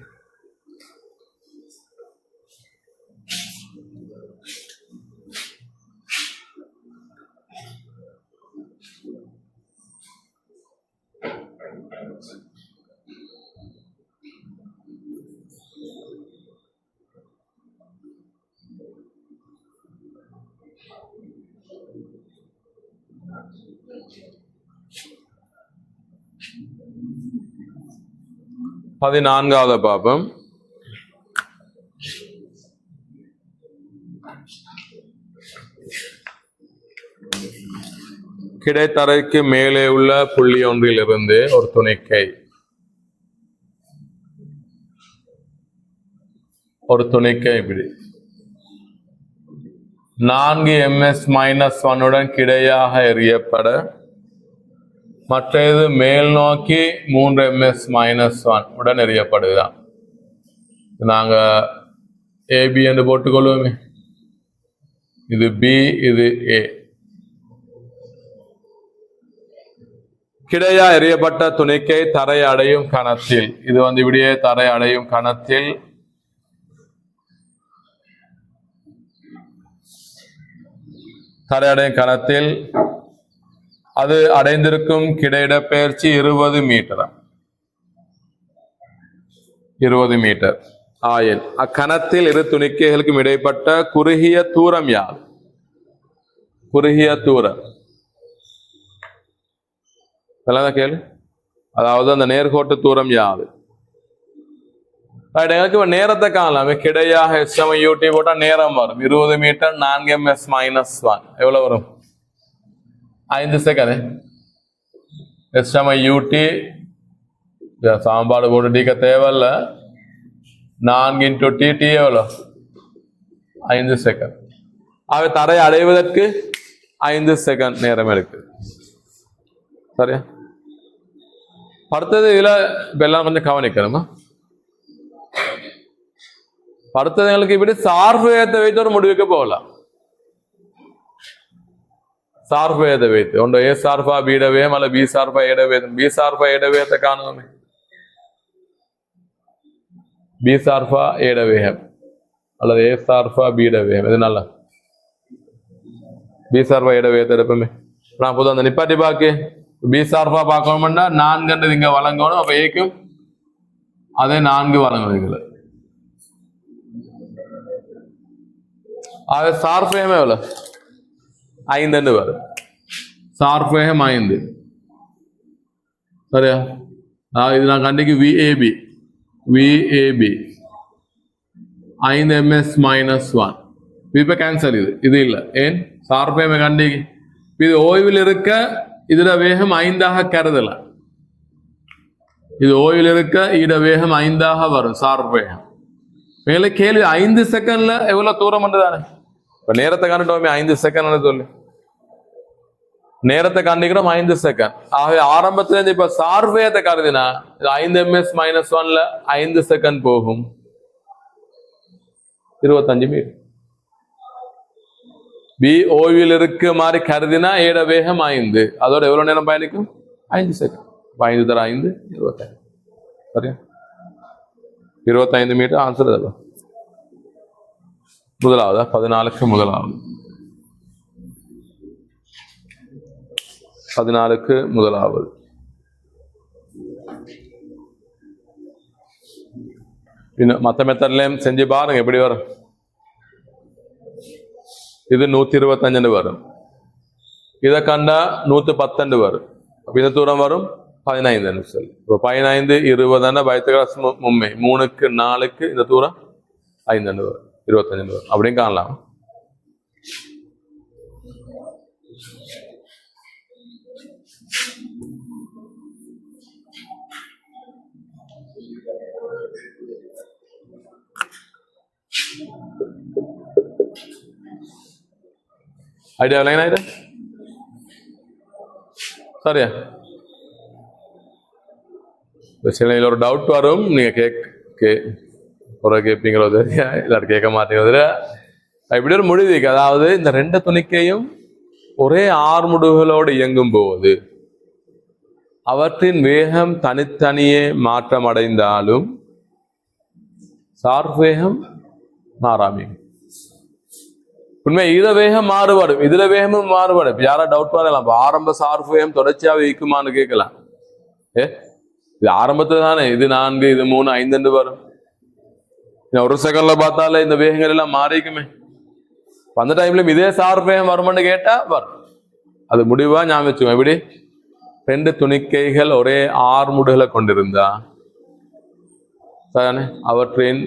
பதினான்காவது பாப்பம். கிடைத்தரைக்கு மேலே உள்ள புள்ளி ஒன்றில் இருந்து ஒரு துணிக்கை இப்படி 4 ms-1 கிடையாக எறியப்பட மற்றது மேல் நோக்கி 3 ms-1 எறியப்படுதான். நாங்க ஏபி என்று போட்டுக்கொள்வோமே. இது பி இது ஏ. கிடையா எறியப்பட்ட துணிக்கை தரை அடையும் கணத்தில் இது இப்படியே தரை அடையும் கணத்தில் அது அடைந்திருக்கும் கிடையிடப்பெயர்ச்சி 20 மீட்டர். 20 மீட்டர் ஆயில். அக்கணத்தில் இரு துணிக்கைகளுக்கும் இடைப்பட்ட குறுகிய தூரம் யாது? குறுகிய தூரம் கேள்வி. அதாவது அந்த நேர்கோட்டு தூரம் யாது? எங்களுக்கு நேரத்தை காணலாம். கிடையாக SMUT போட்டா நேரம் வரும் 20 மீட்டர் 4 ms-1 எவ்வளவு வரும் 5 செகண்ட். SMUT சாம்பாடு போட்டு டீக்க தேவையில்ல. 4 × TT எவ்வளோ 5 செகண்ட். அவை தரை அடைவதற்கு 5 செகண்ட் நேரம் இருக்கு. சரியா? அடுத்தது இதுல எல்லாம் கொஞ்சம் கவனிக்கணுமா? அடுத்தது எங்களுக்கு இப்படி சார்பு வேகத்தை வைத்து ஒரு முடிவுக்கு போகலாம். சார்பு வேகத்தை வைத்து ஒன்று ஏ சார்பா பீட வேகம் அல்ல பி சார்பா ஏட வேதம். பி சார்பா ஏட வேகத்தை காணுமே B சார்பா A ட வேகம் அல்லது A சார்பா B ட வேகம் எதனால B சார்பா A ட வேகத்தை எடுப்போமே நான் பொதுவாக அந்த நிப்பாட்டி பாக்கு B சார்பா பார்க்கணும்னா 4 இங்க வழங்கணும் அப்ப ஏக்கும் அதே 4 வழங்கணும் இதுல ஆக சார்பு வேகம் எவ்வளவு 5 வரும் சார்பு வேகம் 5 சரியா இது நான் கண்டிக்கு VAB 5 ms minus 1 இப்ப கேன்சல் இது இல்ல ஏன் சார்பு வேகம் கண்டிக்கு இது ஓய்வில் இருக்க இதுல வேகம் 5 கருதலாம் இது ஓய்வில் இருக்க இட வேகம் 5 வரும் சார்பு வேகம் மேலே கேள்வி 5 செகண்ட்ல எவ்வளவு தூரம் தானே இப்ப நேரத்தை கண்டுட்டோமே 5 செகண்ட் சொல்லு நேரத்தை கண்டிக்கிறோம் 5 செகண்ட் ஆகவே ஆரம்பத்துல இருந்து இப்ப சார்பு வேகத்தை கருதினா 5 ms minus 1ல 5 செகண்ட் போகும் 25 மீட்டர் B ஓய்வில் இருக்க மாதிரி கருதினா ஏட வேகம் 5 அதோட எவ்வளவு நேரம் பயணிக்கும் 5 செகண்ட் 5 தர 5 25 சரியா 25 மீட்டர் ஆன்சர் அதெல்லாம் முதலாவதா 14க்கு முதலாவது 14க்கு முதலாவது இன்னும் மற்ற மெத்தட்லயும் செஞ்சு பாருங்க எப்படி வரும் இது 125 வரும் இதை கண்டா 110 வரும் அப்ப இந்த தூரம் வரும் 15 சொல்லி இப்போ 15 20 பயத்துக்கிளாஸ் மும்மை 3க்கு 4க்கு இந்த தூரம் 5 வரும் 25 வரும் அப்படின்னு காணலாம் ஐடியா இல்லைங்கண்ணா இது சரியா சில ஒரு டவுட் வரும் நீங்க கேட்பீங்களோ தெரியா இல்லாட்டி கேட்க மாட்டீங்களோ இப்படி ஒரு முடிவு அதாவது இந்த 2 துணிக்கையும் ஒரே ஆர்முடுகளோடு இயங்கும் போது அவற்றின் வேகம் தனித்தனியே மாற்றம் அடைந்தாலும் சார்பு வேகம் மாறாமே உண்மை இத வேகம் மாறுபடும் இதுல வேகமும் மாறுபடும் யாரா டவுட் வரலாம் ஆரம்ப சார்பு வேகம் தொடர்ச்சியாக இருக்குமான்னு கேட்கலாம் இது ஆரம்பத்துல தானே இது 4 இது 3 5 வரும் ஒரு செகண்ட்ல பார்த்தாலே இந்த வேகங்கள் எல்லாம் மாறிக்குமே அந்த டைம்ல இதே சார்பு வேகம் வருமானு கேட்டா வரும் அது முடிவா ஞாபகம் வச்சுக்கோங்க எப்படி 2 துணிக்கைகள் ஒரே ஆர்முடுகளை கொண்டிருந்தா அவற்றின்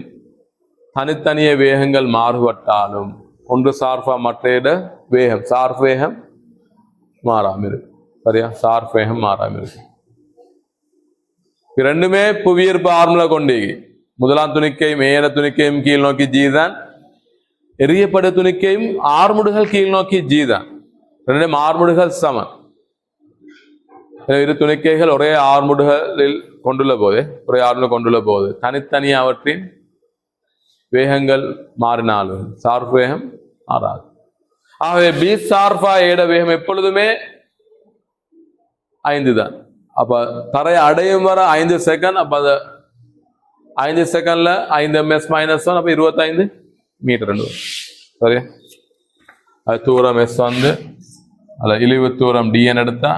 தனித்தனிய வேகங்கள் மாறுபட்டாலும் ஒன்று சார்பா மற்ற வேகம் சார்பு வேகம் மாறாம இருக்கு சரியா சார்பு வேகம் மாறாம இருக்கு ரெண்டுமே புவியீர்ப்பு ஆர்முலா கொண்டீங்க முதலாம் துணிக்கையும் மேல துணிக்கையும் கீழ் நோக்கி ஜி தான் எரியப்பட துணிக்கையும் ஆர்முடுகள் கீழ் நோக்கி ஜி தான் ரெண்டும் ஆர்முடுகள் சமம் இரு துணிக்கைகள் ஒரே ஆர்முடுகளில் கொண்டுள்ள போது தனித்தனி அவற்றின் வேகங்கள் மாறினாலும் சார்பு வேகம் மாறாது ஆகவே பி சார்பா ஏட வேகம் எப்பொழுதுமே 5 தான் அப்ப தரையை அடையும் வர 5 செகண்ட் அப்ப அது 5 செகண்ட்ல 5 ms minus 1 அப்ப 25 மீட்டர் சரியா அது தூரம் s வந்து அல்ல இழிவு தூரம் dn எடுத்தா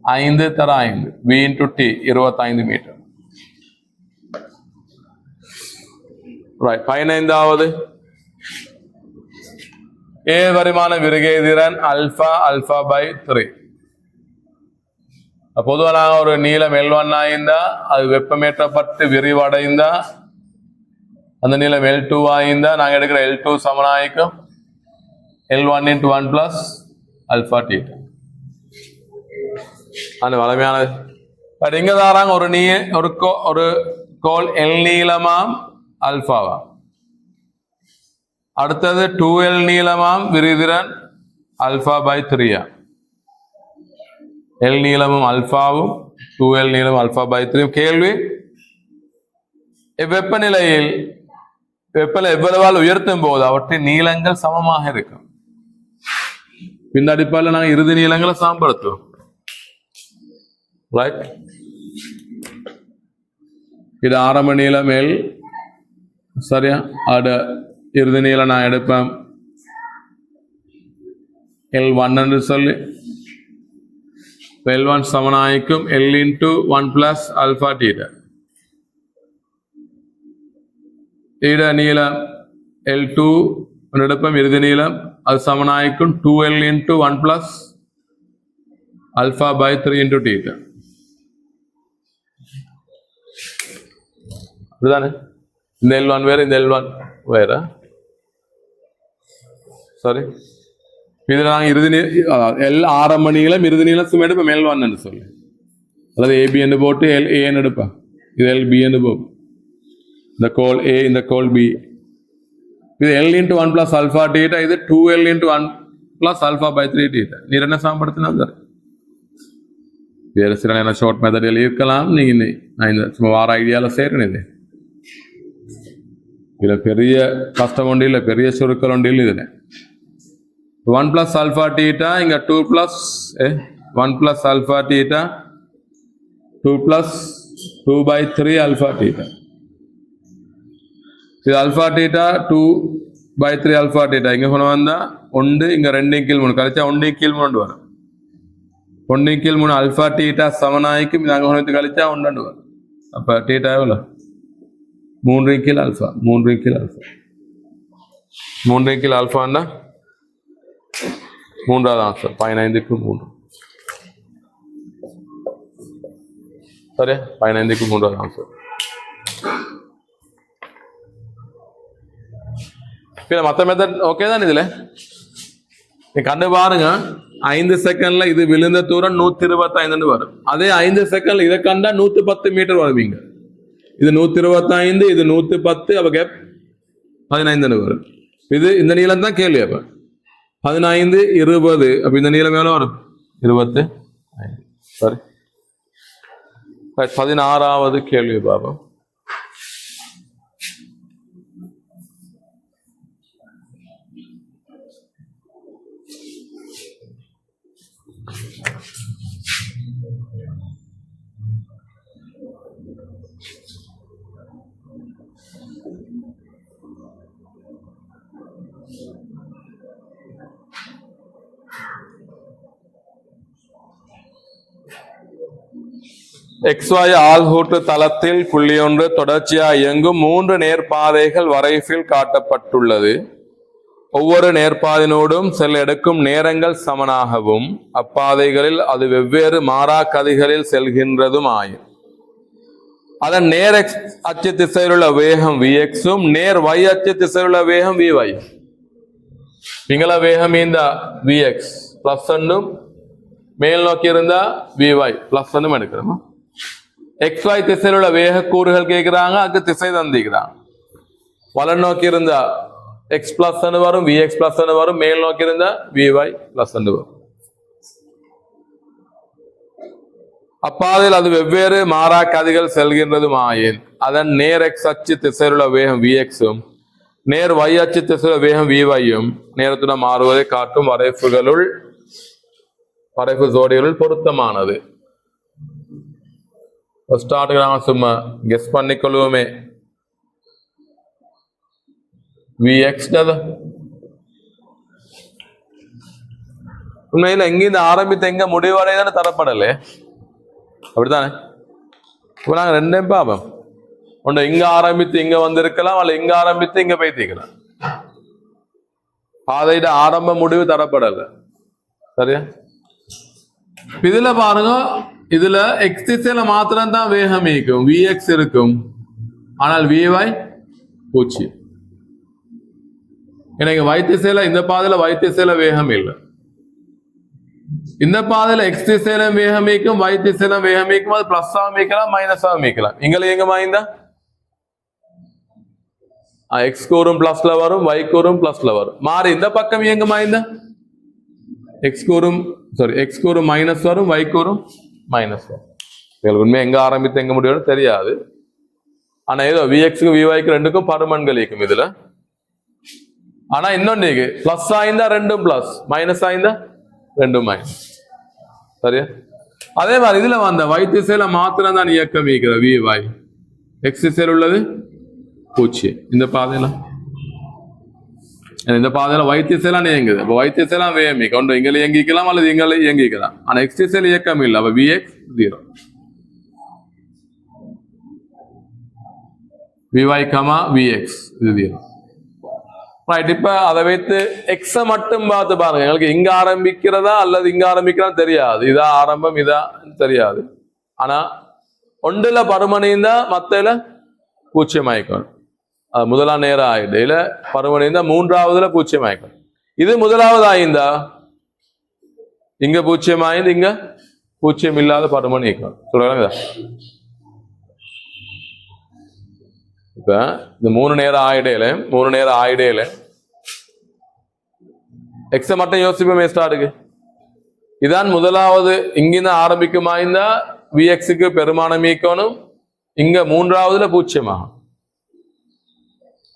5 தர 5 v into t 25 metre right 15வது ஏ பரிமாண விரிகை திறன் alpha by 3 பொதுவாக ஒரு நீளம் L1 ஆயிருந்தா அது வெப்பமேற்றப்பட்டு விரிவடைந்தா அந்த நீளம் L2 ஆயிருந்தா நாங்க எடுக்கிற L2 சமனாயிக்கும் L1 into 1 plus alpha theta அந்த வளமையானது பட் இங்க தாராங்க ஒரு கோல் L நீளமாம் அல்பாவா அடுத்தது 2L நீளமாம் விரிதிறன் alpha by 3 L நீளமும் அல்பாவும் 2L நீளம் alpha by 3 கேள்வி வெப்பநிலையில் எவ்வளவால் உயர்த்தும் போது அவற்றின் நீளங்கள் சமமாக இருக்கும் இந்த அடிப்படையில் நாங்கள் இறுதி நீளங்களை சமப்படுத்துவோம் ரைட் இது ஆரம்ப நீளம் L. சரியா? அது இறுதி நீளம் நான் எடுப்பேன் L1 என்று சொல்லி. L1 சமனாய்க்கும் L into 1 plus alpha theta. இட நீளம் L2 எடுப்பேன் இறுதி நீளம் அது சமனாய்க்கும் 2L into 1 plus alpha by 3 into theta. அப்படிதானே? இந்த L1 வேற இந்த L1 வேற. சாரி, இதில் நாங்கள் இறுதி L ஆரம்ப நீளம் இறுதி நீளம் சும்மா எடுப்போம் L1 என்று சொல்லி, அல்லது AB என்று போட்டு LA என்று எடுப்பேன். இது LB என்று போகும். இந்த கோல் A இந்த கோல் B. இது L into 1 plus alpha theta, இது 2L into 1 plus alpha by 3 theta. நீர் என்ன சாம்படுத்தினா சார்? வேறு சில நேரம் ஷார்ட் மெத்தடில் இருக்கலாம். நீங்கள் நான் இந்த சும்மா வார ஐடியாவில் செய்கிறேன். இது இதில் பெரிய கஷ்டம் ஒன்று இல்லை, பெரிய சுருக்கள் ஒன்று இல்லை. இதில் 1 plus alpha theta, இங்கே 2 plus 1 plus alpha theta, 2 plus 2 by 3 alpha theta. இது alpha theta 2 by 3 alpha theta. இங்கே கொண்டு வந்தால் 1, இங்கே 2 கீழ் 3 கழிச்சா 1 கீழ் 3 வரும். 1 கீழ் 3 alpha theta சமனாய்க்கும் இது அங்கே கொண்டு கழிச்சா 1 வரும். அப்போ theta எவ்வளோ? 3 கீழ் alpha. 3 கீழ் alpha. 3 கீழ் alpha மூன்றாவது ஆன்சர் 15க்கு 3. சரி, 15க்கு 3வது ஆன்சர். மற்ற மெத்தட் ஓகே தான். இதுல நீ கண்டு பாருங்க, 5 செகண்ட்ல இது விழுந்த தூரம் 125 வரும். அதே 5 செகண்ட்ல இதை கண்டா 110 மீட்டர் வருவீங்க. இது 125, இது 110, அப்ப கேப் 15 வரும். இது இந்த நீளம் தான் கேள்வி. அப்ப 15, 20, அப்ப இந்த நீளம் எவ்வளவு வரும்? 25. சரி, 16வது கேள்வி பாபம். XY ஆள்கூட்டு தளத்தில் புள்ளி ஒன்று தொடர்ச்சியாக இயங்கும் 3 நேர்பாதைகள் வரைவில் காட்டப்பட்டுள்ளது. ஒவ்வொரு நேர்பாதையினோடும் செல் எடுக்கும் நேரங்கள் சமனாகவும் அப்பாதைகளில் அது வெவ்வேறு மாறா கதிகளில் செல்கின்றதும் ஆயும். அதன் நேர் X அச்சு திசையிலுள்ள வேகம் Vxும் நேர் Y அச்சு திசையிலுள்ள வேகம் Vy. பிங்கள வேகம் இந்த Vx பிளஸ் ஒன்றும் மேல் நோக்கி இருந்தா Vy பிளஸ் ஒன்றும் எடுக்கிறோமா. XY திசையில் உள்ள வேக கூறுகள் கேட்கிறாங்க, அதுக்கு திசை தந்திக்கிறாங்க. வல நோக்கி இருந்தா X பிளஸ் வரும், Vx பிளஸ் வரும். மேல் நோக்கி இருந்தா Vy பிளஸ் வரும். அப்பாதையில் அது வெவ்வேறு மாறா கதிகள் செல்கின்றதும் ஆயின் அதன் நேர் X அச்சு திசையில் உள்ள வேகம் Vxும் நேர் Y அச்சு திசையில் வேகம் Vyயும் நேரத்துடன் மாறுவதை காட்டும் வரைவு ஜோடிகளுள் பொருத்தமானது. ஸ்டார்ட் சும்மா கெஸ் பண்ணிக்கொள்வோமே. Vx உண்மையில எங்கிருந்து ஆரம்பித்து எங்க முடிவடைதானே தரப்படலே, அப்படித்தானே? இப்ப நாங்க ரெண்டையும் பாப்போம். ஒன்று இங்க ஆரம்பித்து இங்க வந்திருக்கலாம், அல்ல இங்க ஆரம்பித்து இங்க போய்த்திக்கலாம். பாதையிட ஆரம்ப முடிவு தரப்படல. சரியா? இதுல பாருங்க, இதுல X திசையில மாத்திரம் தான் வேகம் இருக்கும், Vx இருக்கும். ஆனால் Vy 0. எனக்கு Y திசையில இந்த பாதையில Y திசையில வேகம் இல்லை. இந்த பாதையில X திசையில வேகம் இருக்கும், Y திசையில வேகம் இருக்கும். அது பிளஸ் ஆமிக்கலாம், மைனஸ் ஆமிக்கலாம். இங்கே எங்க மாய்ந்தா X கூறும் பிளஸ்ல வரும், Y கூறும் பிளஸ்ல வரும். மாறி இந்த பக்கம் எங்க மாய்ந்தா X கூறும் மைனஸ் வரும், Y கூறும் மைனஸ் வரும். உண்மை எங்க ஆரம்பித்து எங்க முடியும் தெரியாது. ஆனா ஏதோ Vxக்கு Vyக்கு ரெண்டுக்கும் பருமன்கள் இருக்கும் இதுல. ஆனா இன்னொன்னு பிளஸ் ஆயிருந்தா ரெண்டும் பிளஸ், மைனஸ் ஆயிருந்தா ரெண்டும் மைனஸ். சரியா? அதே மாதிரி இதுல வந்த Y திசையில மாத்திரம் தான் இயக்கம் Vy. எக்ஸ் திசையில் உள்ளது 0. இந்த பாதையில y திசையெல்லாம் இயங்குது. அப்போ y திசையெல்லாம் வேமி கொண்டு இங்கே இயங்கிக்கலாம் அல்லது இங்கே இயங்கிக்கலாம். ஆனா எக்ஸ் திசையில் இயக்கம் இல்லை. அப்ப vx 0. vy, vx இது 0. ரைட். இப்ப அதை வைத்து எக்ஸ மட்டும் பார்த்து பாருங்க. எங்களுக்கு இங்க ஆரம்பிக்கிறதா அல்லது இங்க ஆரம்பிக்கிறதா தெரியாது. இதா ஆரம்பம் இதா தெரியாது. ஆனா ஒன்றுல பருமனிந்தா மத்தையில 0 ஆயிக்கணும். அது முதலாம் நேரம் ஆயிடு. இல்ல பருமனிந்தா மூன்றாவதுல 0 ஆயிக்கணும். இது முதலாவது ஆயிருந்தா இங்க 0 ஆயிருந்து இங்க 0 இல்லாத பருமன் ஈக்கணும். சொல்றாங்க. இப்ப இந்த 3 நேரம் ஆயிடையில எக்ஸ மட்டும் யோசிப்போமே ஸ்டாருக்கு. இதான் முதலாவது. இங்கிருந்து ஆரம்பிக்குமா இருந்தா விஎக்ஸுக்கு பெருமானம் ஈக்கணும். இங்க மூன்றாவதுல 0 ஆகும்.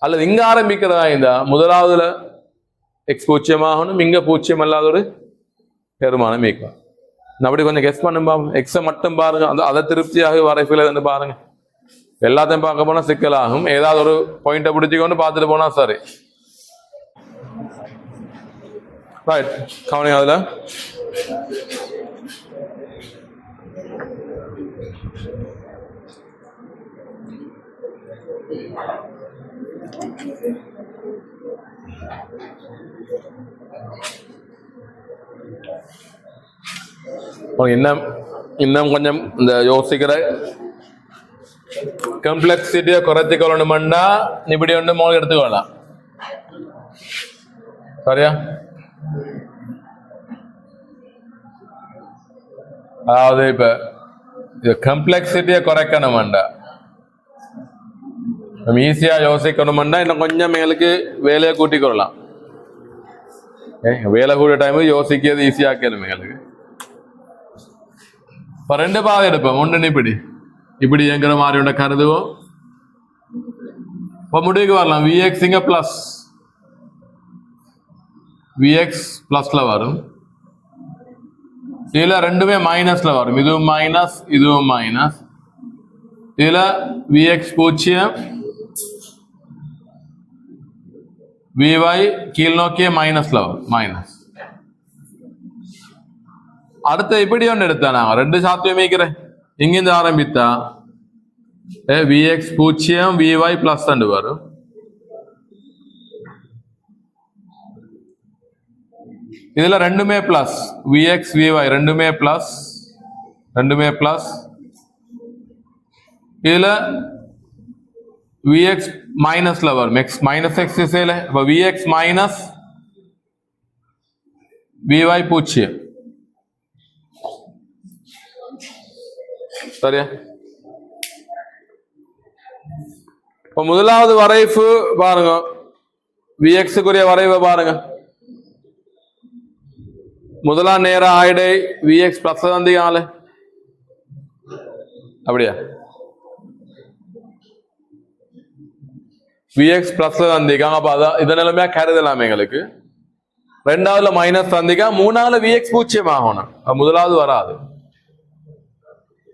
அல்லது இங்க ஆரம்பிக்கிறதா இருந்தா முதலாவதுல எக்ஸ் 0 ஆகணும். இங்க 0 அல்லாத ஒரு பெருமானம் ஈக்கணும். அப்படி கொஞ்சம் கெஸ் பண்ணும்பா. எக்ஸ மட்டும் பாருங்க. அதை திருப்தியாக வரைஃபில் பாருங்க. எல்லாத்தையும் பார்க்க போனா சிக்கலாகும். ஏதாவது ஒரு பாயிண்ட பிடிச்சிக்கொண்டு பார்த்துட்டு போனா சரி. ரைட். கவனிங்க. அதுல இன்னும் கொஞ்சம் இந்த யோசிக்கிற காம்ப்ளெக்சிட்டியை குறைச்சிக்கொள்ளணும்னா இப்படி ஒன்று மோல் எடுத்துக்கொள்ளலாம். சரியா? அதாவது இப்ப காம்ப்ளெக்சிட்டியை குறைக்கணும்டா நம்ம ஈஸியா யோசிக்கணும்னா இன்னும் கொஞ்சம் மேலுக்கு வேலையை கூட்டிக் கொள்ளலாம். வேலை கூடிய டைம் யோசிக்கிறது ஈஸியாக்கணும் எங்களுக்கு. இப்ப 2 பாதை எடுப்போம். ஒன்று இப்படி என்கிற மாதிரி ஒன்று கருதுவோம். இப்போ முடிவுக்கு வரலாம். விஎக்ஸ் இங்க பிளஸ், விஎக்ஸ் பிளஸ்ல வரும். இதுல ரெண்டுமே மைனஸ்ல வரும். இதுவும் மைனஸ், இதுவும் மைனஸ். இதுல விஎக்ஸ் 0, விஒய் கீழ் நோக்கிய மைனஸ்ல வரும். மைனஸ். அடுத்த இப்படி ஒன்று எடுத்தா நாங்க 2 சாத்தியமைக்கிறேன். இங்கிருந்து ஆரம்பித்தா விஎக்ஸ் 0, விஒய் பிளஸ் வரும். இதுல ரெண்டுமே பிளஸ். விஎக்ஸ் விஒய் ரெண்டுமே பிளஸ். இதுல விஎக்ஸ் மைனஸ்ல வரும். எக்ஸ் மைனஸ் எக்ஸ் திசையில. அப்ப விஎக்ஸ் மைனஸ் விஒய் 0. சரியா? இப்ப முதலாவது வரைவு பாருங்க. விஎக்ஸுக்குரிய வரைவை பாருங்க. முதலாம் நேர ஆயிடை விஎக்ஸ் பிளஸ் வந்தீங்க. அப்படியா? விஎக்ஸ் பிளஸ் வந்திருக்காங்க. அப்ப அதான் இத நிலைமையா கருதலாம் எங்களுக்கு. ரெண்டாவதுல மைனஸ் வந்திருக்கா. மூணாவதுல விஎக்ஸ் 0 ஆகணும். முதலாவது வராது.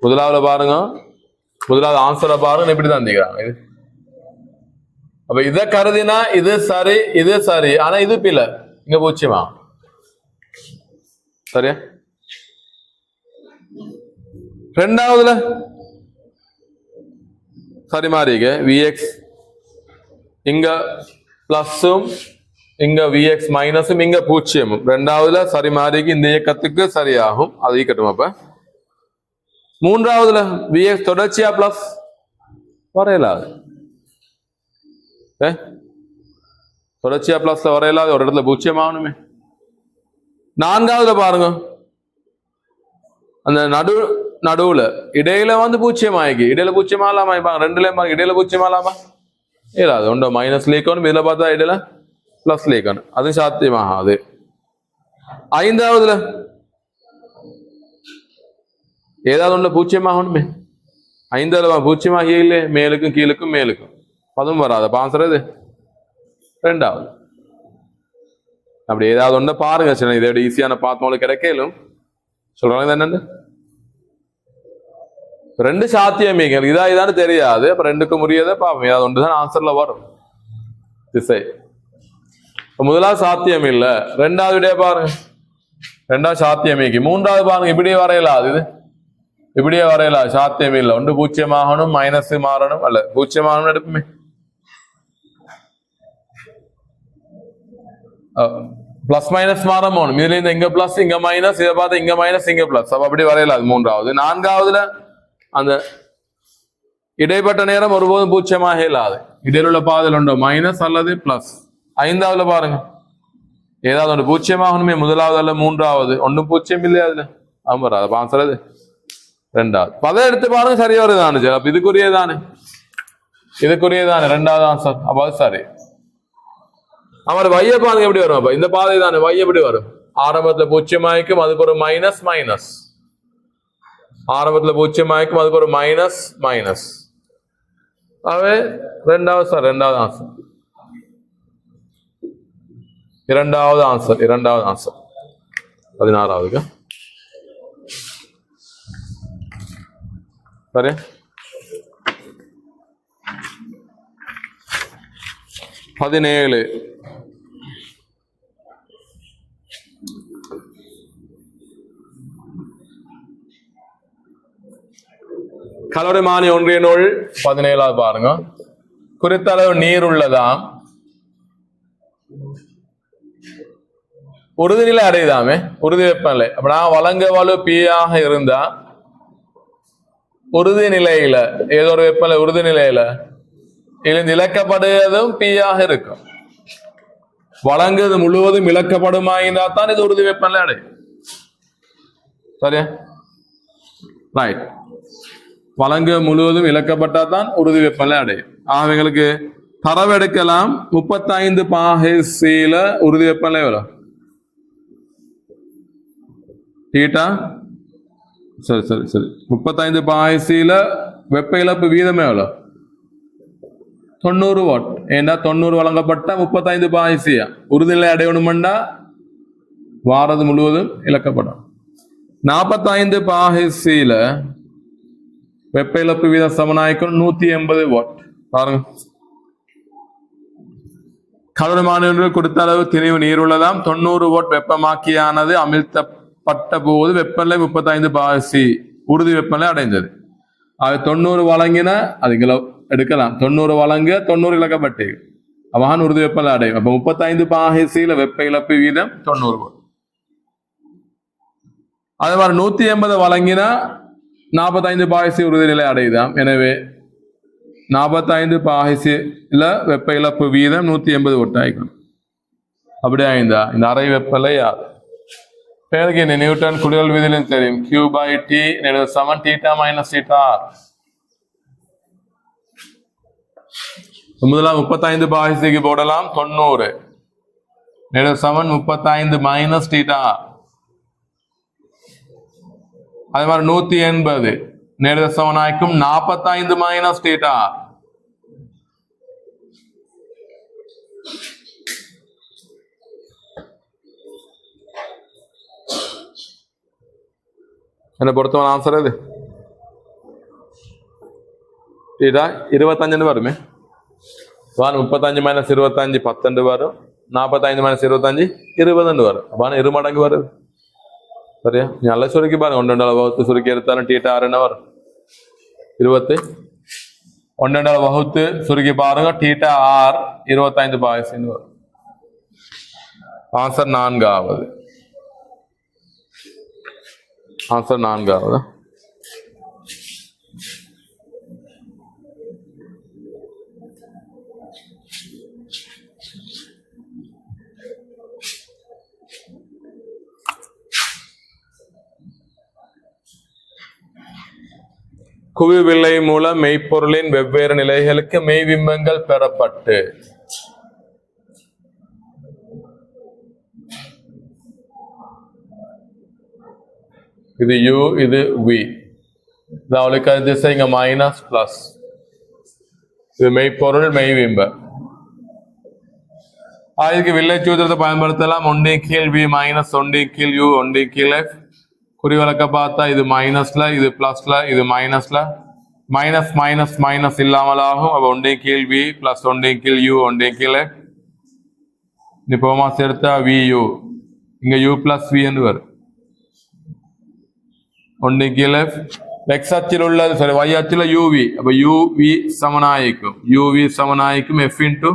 முதலாவது பாருங்க. முதலாவது ஆன்சரை பாருங்க. இப்படிதான் வந்திருக்காங்க. இது அப்ப இத கருதினா இது சரி, இது சரி. ஆனா இது பிள்ளை இங்க 0 ஆகும். சரியா? ரெண்டாவதுல சரி மாறிங்க. விஎக்ஸ் இங்க பிளஸும் இங்க விஎக்ஸ் மைனஸும் இங்க 0. ரெண்டாவதுல சரி மாறிக்கு இந்த இயக்கத்துக்கு சரியாகும். அது ஈக்கட்டும். அப்ப மூன்றாவதுல விஎக்ஸ் தொடர்ச்சியா பிளஸ் வரையலாது. தொடர்ச்சியா பிளஸ்ல வரையலாது. ஒரு இடத்துல 0 ஆகணுமே. நான்காவதுல பாருங்க. அந்த நடுவுல இடையில 0 ஆகி இடையில 0 ஆகலாமா? ரெண்டுல இடையில 0 ஆகலாமா? இல்லாது. ஒன்று மைனஸ் லேக்கணும். இதுல பார்த்தா இடையில பிளஸ் லேக்கணும். அது சாத்தியமாகாது. ஐந்தாவதுல ஏதாவது ஒன்று 0 ஆகணுமே. 5ல 0 ஆகி இல்லை. மேலுக்கும் கீழுக்கும் மேலுக்கும் அதுவும் வராது. பான்சர் ரெண்டாவது. அப்படி ஏதாவது ஒன்று பாருங்க. சரி, இதோட ஈஸியான பார்த்தவங்களுக்கு கிடைக்கலும் சொல்றாங்க. என்னன்னு ரெண்டு சாத்தியமீங்க இதான்னு தெரியாது. அப்ப ரெண்டுக்கும் உரியதை பார்ப்போம். அது ஒன்றுதான் ஆன்சர்ல வரும் திசை. முதலாவது சாத்தியம் இல்ல, ரெண்டாவது விடைய பாருங்க, ரெண்டாவது சாத்தியமீக்கு. மூன்றாவது பாருங்க, இப்படியே வரையலாது, இது இப்படியே வரையலாம், சாத்தியம் இல்லை. ஒன்று பூஜ்ஜியமாகணும், மைனஸ் மாறணும், அல்ல பூஜ்ஜியமாகணும் எடுப்புமே. பிளஸ் மைனஸ் மாறணும், இதுல இருந்து இங்க பிளஸ் இங்க மைனஸ், இதை பார்த்து இங்க மைனஸ் இங்க பிளஸ். அப்ப அப்படி வரையலாது மூன்றாவது. நான்காவதுல அந்த இடைப்பட்ட நேரம் ஒருபோதும் பூஜ்ஜியமாக இல்லாது, இடையில் உள்ள பாதையில் உண்டோ மைனஸ் அல்லது பிளஸ். ஐந்தாவதுல பாருங்க, ஏதாவது ஒன்று பூஜ்ஜியமாகணுமே, முதலாவது அல்ல மூன்றாவது, ஒன்றும் பூஜ்ஜியம் இல்லையா அதுல. ஆமா, அதை பான்சறது ரெண்டாவது. பதம் எடுத்து பாருங்க, சரியா வருதானு. சரி, அப்ப இதுக்குரியதானே, இதுக்குரியதானே ரெண்டாவது ஆன்சர். அப்ப அது சரி. அவரு வைய பாருங்க எப்படி வரும். அப்ப இந்த பாதை தானே, வைய எப்படி வரும்? ஆரம்பத்துல பூஜ்ஜியமாய்க்கும், அதுக்கு ஒரு மைனஸ் மைனஸ். ஆரம்பத்துல பூஜ்ஜியமாய்க்கும், அதுக்கு ஒரு மைனஸ் மைனஸ். அவே ரெண்டாவது சார், ரெண்டாவது ஆன்சர், இரண்டாவது ஆன்சர், இரண்டாவது ஆன்சர். 16வது சரி. 17 கலோரிமானி ஒன்றிய நூல் 17வது பாருங்க. குறித்த அளவு நீர் உள்ளதாம், உறுதிநிலை அடையுதாமே, உறுதி வெப்பநிலை. அப்படின்னா வழங்க வலு பியாக இருந்தா உறுதி நிலையில ஏதோ ஒரு வெப்பநிலை உறுதி நிலையில இருந்து இழக்கப்படுவதும் பியாக இருக்கும். வழங்குவது முழுவதும் இழக்கப்படுமாயினா தான் இது உறுதி வெப்பநிலை அடையும். சரியா? ரைட். வழங்கு முழுவதும் இழக்கப்பட்டா தான் உறுதி வெப்பநிலை அடையும். அவைகளுக்கு தரவெடுக்கலாம். 35 பாகைசில உறுதி வெப்பநிலை வரும். தீட்டா சரி சரி சரி 35 பாகைசில வெப்ப இழப்பு வீதமே எவ்வளோ? 90 வாட். ஏன்னா 90 வழங்கப்பட்ட 35 பாகைசியா உறுதிநிலை அடையணும்னா வாரது முழுவதும் இழக்கப்படும். 45 பாகைசில வெப்ப இழப்பு வீதம் சமனாய்க்கும் 180 வாட். பாருங்க, கலோரிமானி கொடுத்த அளவு திணிவு நீர் உள்ளதாம். 90 வாட் வெப்பமாக்கியானது அமிழ்த்தப்பட்ட போது வெப்பநிலை 35 பாகசி உறுதி வெப்பநிலை அடைந்தது. அது 90 வழங்கின, அதுங்களை எடுக்கலாம். 90 வழங்க 90 இழக்கப்பட்டு அவன் உறுதி வெப்பநிலை அடையும். அப்ப 35 பாகசியில வெப்ப இழப்பு வீதம் 90 வாட். அதே மாதிரி 180 வழங்கினா 45 பாகசி உறுதிநிலை அடையுதாம். எனவே 45 பாகசில வெப்ப இழப்பு வீதம் 180 வாட் ஆயிக்கும். அப்படி ஆயிருந்தா இந்த அறை வெப்பநிலை யாரு? பேருக்கு இந்த நியூட்டன் குளியல் விதியிலும் தெரியும். Q/T சமன் θ மைனஸ் θ. முதலாம் 35 பாகசிக்கு போடலாம். 90 சமன் 35 மைனஸ் θ. அதே மாதிரி 180 நேர சமனாய்க்கும் 45 மைனஸ் θ. என்ன பொறுத்தவரை ஆன்சர் இது θ 25 வருமே. 35 மைனஸ் 25 10 வரும். 45 மைனஸ் 25 20 வரும். அப்ப 2 மடங்கு வருது. சரியா? நல்லா சுருக்கி பாருங்க. 1 வகுத்து சுருக்கி எடுத்தாலும் θ 6 என்ன வரும்? 20. 1 வகுத்து சுருக்கி பாருங்க, θ 6 25 பாகசின்னு வரும். ஆன்சர் 4வது. ஆன்சர் 4வது. குவிவில்லை மூலம் மெய்ப்பொருளின் வெவ்வேறு நிலைகளுக்கு மெய்விம்பங்கள் பெறப்பட்டு இது U, இது V. அவளுக்கு திசை இங்க மைனஸ் பிளஸ். இது மெய்ப்பொருள் மெய்விம்ப. இதுக்கு வில்லை சூத்திரத்தை பயன்படுத்தலாம். 1 கீழ் V மைனஸ் 1 கீழ் U 1 கீழ் F குறிவிலக்க பார்த்தா இது மைனஸ்ல, இது பிளஸ்ல, இது மைனஸ்ல, மைனஸ் மைனஸ் மைனஸ் இல்லாமல் ஆகும். அப்போ ஒன்றே கீழ் வி பிளஸ் ஒன்றே கீழ் யூ ஒன்றே கீழே இப்போ மாஸ் எடுத்தா வி யூ இங்க யூ பிளஸ் வி என்று வரும். ஒன்றே கீழே எக்ஸ் அச்சில் உள்ளது சாரி y அச்சில் யூவி. அப்போ யூவி சமனாயிக்கும் யூவி சமனாயிக்கும் F into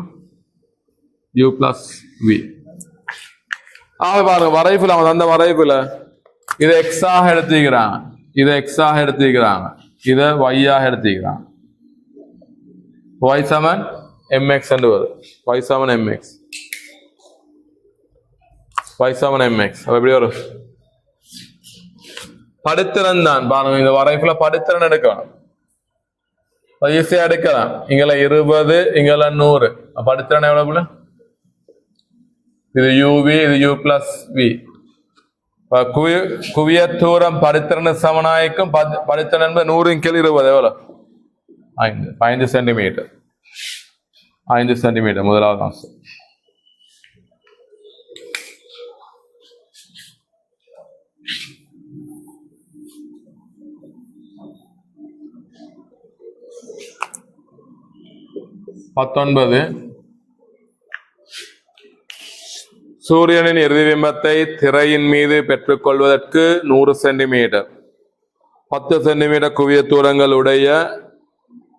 U plus V. ஆக பாருங்க வரைப்புல அவன் அந்த வரைப்புல இதை எக்ஸாக எடுத்துக்கிறாங்க, இதை எக்ஸாக எடுத்துக்கிறாங்க, இதை ஒய்யாக எடுத்துக்கிறாங்க. ஒய் சமன் எம்எக்ஸ் என்று வரும். ஒய் சமன் எம்எக்ஸ், ஒய் சமன் எம்எக்ஸ். அப்ப எப்படி வரும்? படுத்திறன் தான் பாருங்க. இந்த வரைப்புல படுத்திறன் எடுக்கணும், ஈஸியா எடுக்கலாம். இங்கல 20 இங்கல 100. படுத்திறன் எவ்வளவு? இது யூவி இது யூ பிளஸ் வி. குவிய தூரம் படுத்திறன் சமனாய்க்கும் படுத்திறன் என்பது 100 கீழ் 20 எவ்வளவு? 5 சென்டிமீட்டர். 5 சென்டிமீட்டர் முதலாவது அம்சம். பத்தொன்பது சூரியனின் இறுதிபிம்பத்தை திரையின் மீது பெற்றுக்கொள்வதற்கு 100 சென்டிமீட்டர் 10 சென்டிமீட்டர் குவிய தூரங்கள் உடைய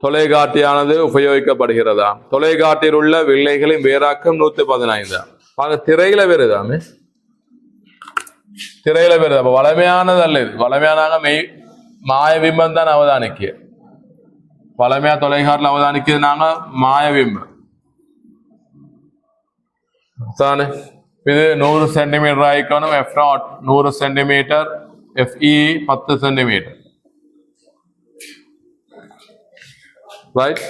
தொலைக்காட்டியானது உபயோகிக்கப்படுகிறதா? தொலைக்காட்டில் உள்ள வில்லைகளின் வேறாக்கம் 115. திரையில வருதாமே, திரையில வருது. அப்ப வளமையானது அல்ல இது. வளமையான மாயபிம்பம் தான் அவதானிக்க. வளமையா தொலைக்காட்டில் அவதானிக்கிறது நாங்க மாயபிம்பம் தானே. இது 100 சென்டிமீட்டர் ஆயிக்கணும். F naught 100 centimetre, F E 10 centimetre. Right.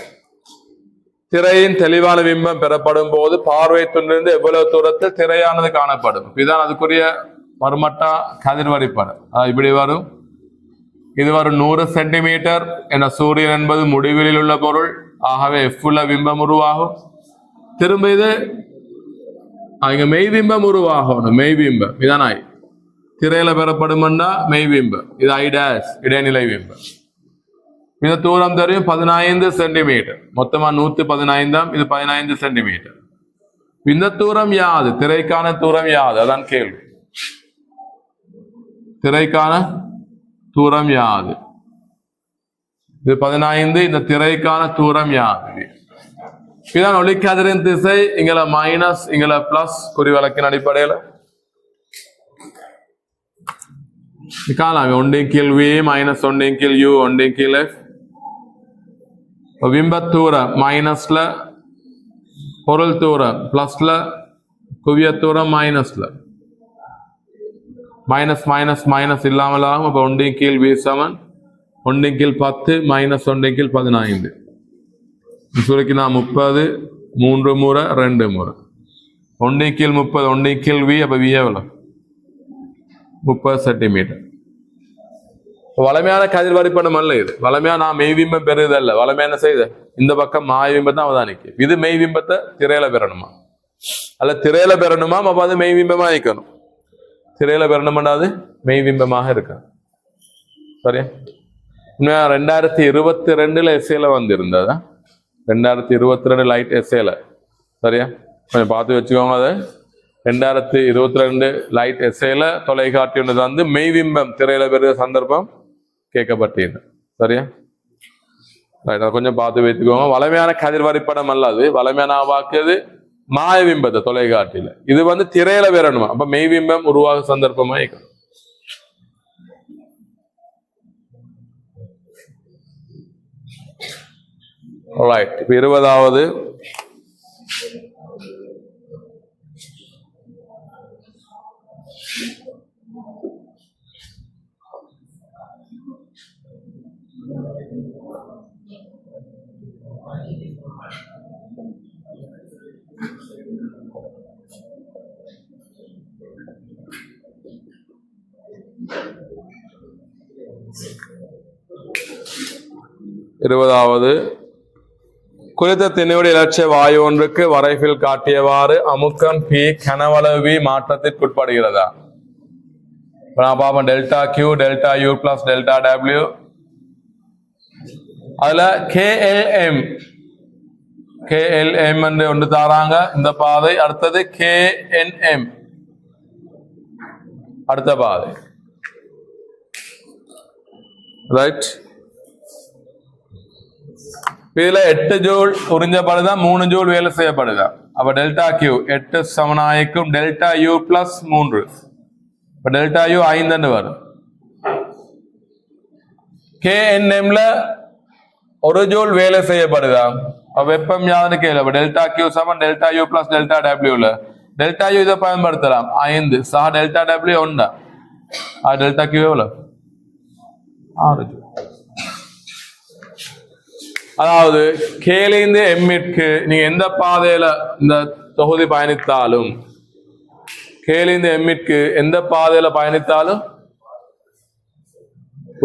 திரையின் தெளிவான பிம்பம் பெறப்படும் போது பார்வை துண்டிருந்து எவ்வளவு தூரத்தில் திரையானது காணப்படும். இதுதான் அதுக்குரிய மறுமட்டா கதிர்வரிப்படம். இப்படி வரும். இது வரும் 100 சென்டிமீட்டர் என சூரியன் என்பது முடிவில் உள்ள பொருள். ஆகவே எஃப் உள்ள பிம்பம் உருவாகும். திரும்ப இது இங்க மெய்பிம்பம் உருவாகணும். மெய்பிம்பம் இதான் ஐ. திரையில பெறப்படும்னா மெய்பிம்பம். இது ஐ டேஷ் இடைநிலை பிம்பம். இந்த தூரம் தெரியும் 15 சென்டிமீட்டர். மொத்தமா 115. இது 15 சென்டிமீட்டர். இந்த தூரம் யாது? திரைக்கான தூரம் யாது? அதான் கேள்வி. திரைக்கான தூரம் யாது? இது 15. இந்த திரைக்கான தூரம் யாது? இதான் ஒளிக்கதிரின் திசை. இங்கல மைனஸ் இங்கல பிளஸ் குறிவழக்கின் அடிப்படையில் காணலாம். 1 கீழ் வி மைனஸ் 1 கீழ் யூ 1 கீழ் எஃப். பிம்ப தூரம் மைனஸ்ல, பொருள் தூரம் பிளஸ்ல, குவிய தூரம் மைனஸ்ல. மைனஸ் மைனஸ் மைனஸ் இல்லாமல் ஆகும். அப்ப 1 கீழ் வி சமன் 1 கீழ் 10 மைனஸ் 1 கீழ் 15. சுருக்கினா 30 3 முறை 2 முறை 1 கீழ் 30 1 கீழ் வி. அப்ப வி எவ்வளவு? 30 சென்டிமீட்டர். வளமையான கதிர்வரிப்படம் அல்ல இது. வளமையா நான் மெய்பிம்பம் பெறுதல்ல. வளமையா என்ன செய்யுது? இந்த பக்கம் மாயபிம்பம் தான் அவதானிக்கு. இது மெய்பிம்பத்தை திரையில பெறணுமா அல்ல திரையில பெறணுமா? அப்ப அது மெய்பிம்பமா இருக்கணும். திரையில பெறணும்னா அது மெய்பிம்பமாக இருக்கணும். சரியா? 2022 எஸ்ஏல வந்திருந்ததா? 2022 லைட் எஸ்ஏல. சரியா? கொஞ்சம் பார்த்து வச்சுக்கோங்க. அது 2022 லைட் எஸ்ஏல தொலைக்காட்சி ஒன்று வந்து மெய்பிம்பம் திரையில பெறுகிற சந்தர்ப்பம் கேட்கப்பட்டது. சரியா? அதை கொஞ்சம் பார்த்து வைத்துக்கோங்க. வளமையான கதிர்வரிப்படம் அல்ல அது. வளமையான வாக்குது மாயபிம்பத்தை தொலைக்காட்டில. இது வந்து திரையில பெறணுமா? அப்ப மெய்பிம்பம் உருவாக சந்தர்ப்பமா இருக்கணும். ரைட். இப்ப 20வது குறித்த திணிவுடைய இலட்சிய வாயு ஒன்றுக்கு வரைபில் காட்டியவாறு அமுக்கம் பி கனவளவு வி மாற்றத்திற்குட்படுகிறதா? நான் பார்ப்போம் delta Q delta U plus delta W. அதுல கேஎல்எம் கேஎல்எம் என்று ஒன்று தாராங்க இந்த பாதை. அடுத்தது கேஎன்எம் அடுத்த பாதை. ரைட். இதுல 8 ஜூல் உறிஞ்சப்படுதா 3 ஜூல் வேலை செய்யப்படுதா. அப்ப டெல்டா கியூ 8 சமனாயிருக்கும் டெல்டா யூ பிளஸ் 3. இப்ப டெல்டா யூ 5 வரும். கேஎன்எம்ல 1 ஜூல் வேலை செய்யப்படுதா. வெப்பம் யாருன்னு கேள்வி. அப்ப டெல்டா கியூ சமன் டெல்டா யூ பிளஸ் டெல்டா டபிள்யூல டெல்டா யூ இதை பயன்படுத்தலாம் 5 சக டெல்டா டபிள்யூ 1. டெல்டா கியூ எவ்வளவு 6 ஜூல். அதாவது கேலிந்து எம்மிற்கு நீங்க எந்த பாதையில இந்த தொகுதி பயணித்தாலும் கேலிந்து எம்மிற்கு எந்த பாதையில பயணித்தாலும்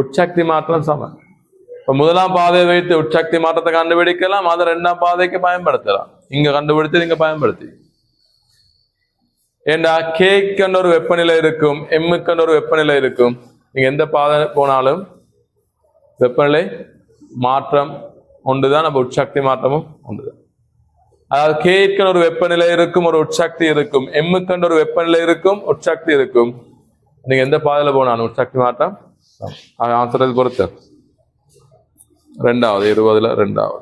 உட்சக்தி மாற்றம் சமன். இப்ப முதலாம் பாதையை வைத்து உட்சக்தி மாற்றத்தை கண்டுபிடிக்கலாம். அதை 2ஆம் பாதைக்கு பயன்படுத்தலாம். இங்க கண்டுபிடித்து நீங்க பயன்படுத்தி ஏண்டா கேக்கு ஒரு வெப்பநிலை இருக்கும் எம்முக்கு ஒரு வெப்பநிலை இருக்கும். நீங்க எந்த பாதை போனாலும் வெப்பநிலை மாற்றம் ஒன்றுதான். நம்ம உட்சக்தி மாற்றமும் ஒன்றுதான். அதாவது கேக்கு ஒரு வெப்பநிலை இருக்கும் ஒரு உட்சக்தி இருக்கும். எம்முக்கு ஒரு வெப்பநிலை இருக்கும் உட்சக்தி இருக்கும். நீங்க எந்த பாதையில போனாலும் உட்சக்தி மாற்றம் ஆன்சர் பொறுத்து 2வது 20ல் 2வது.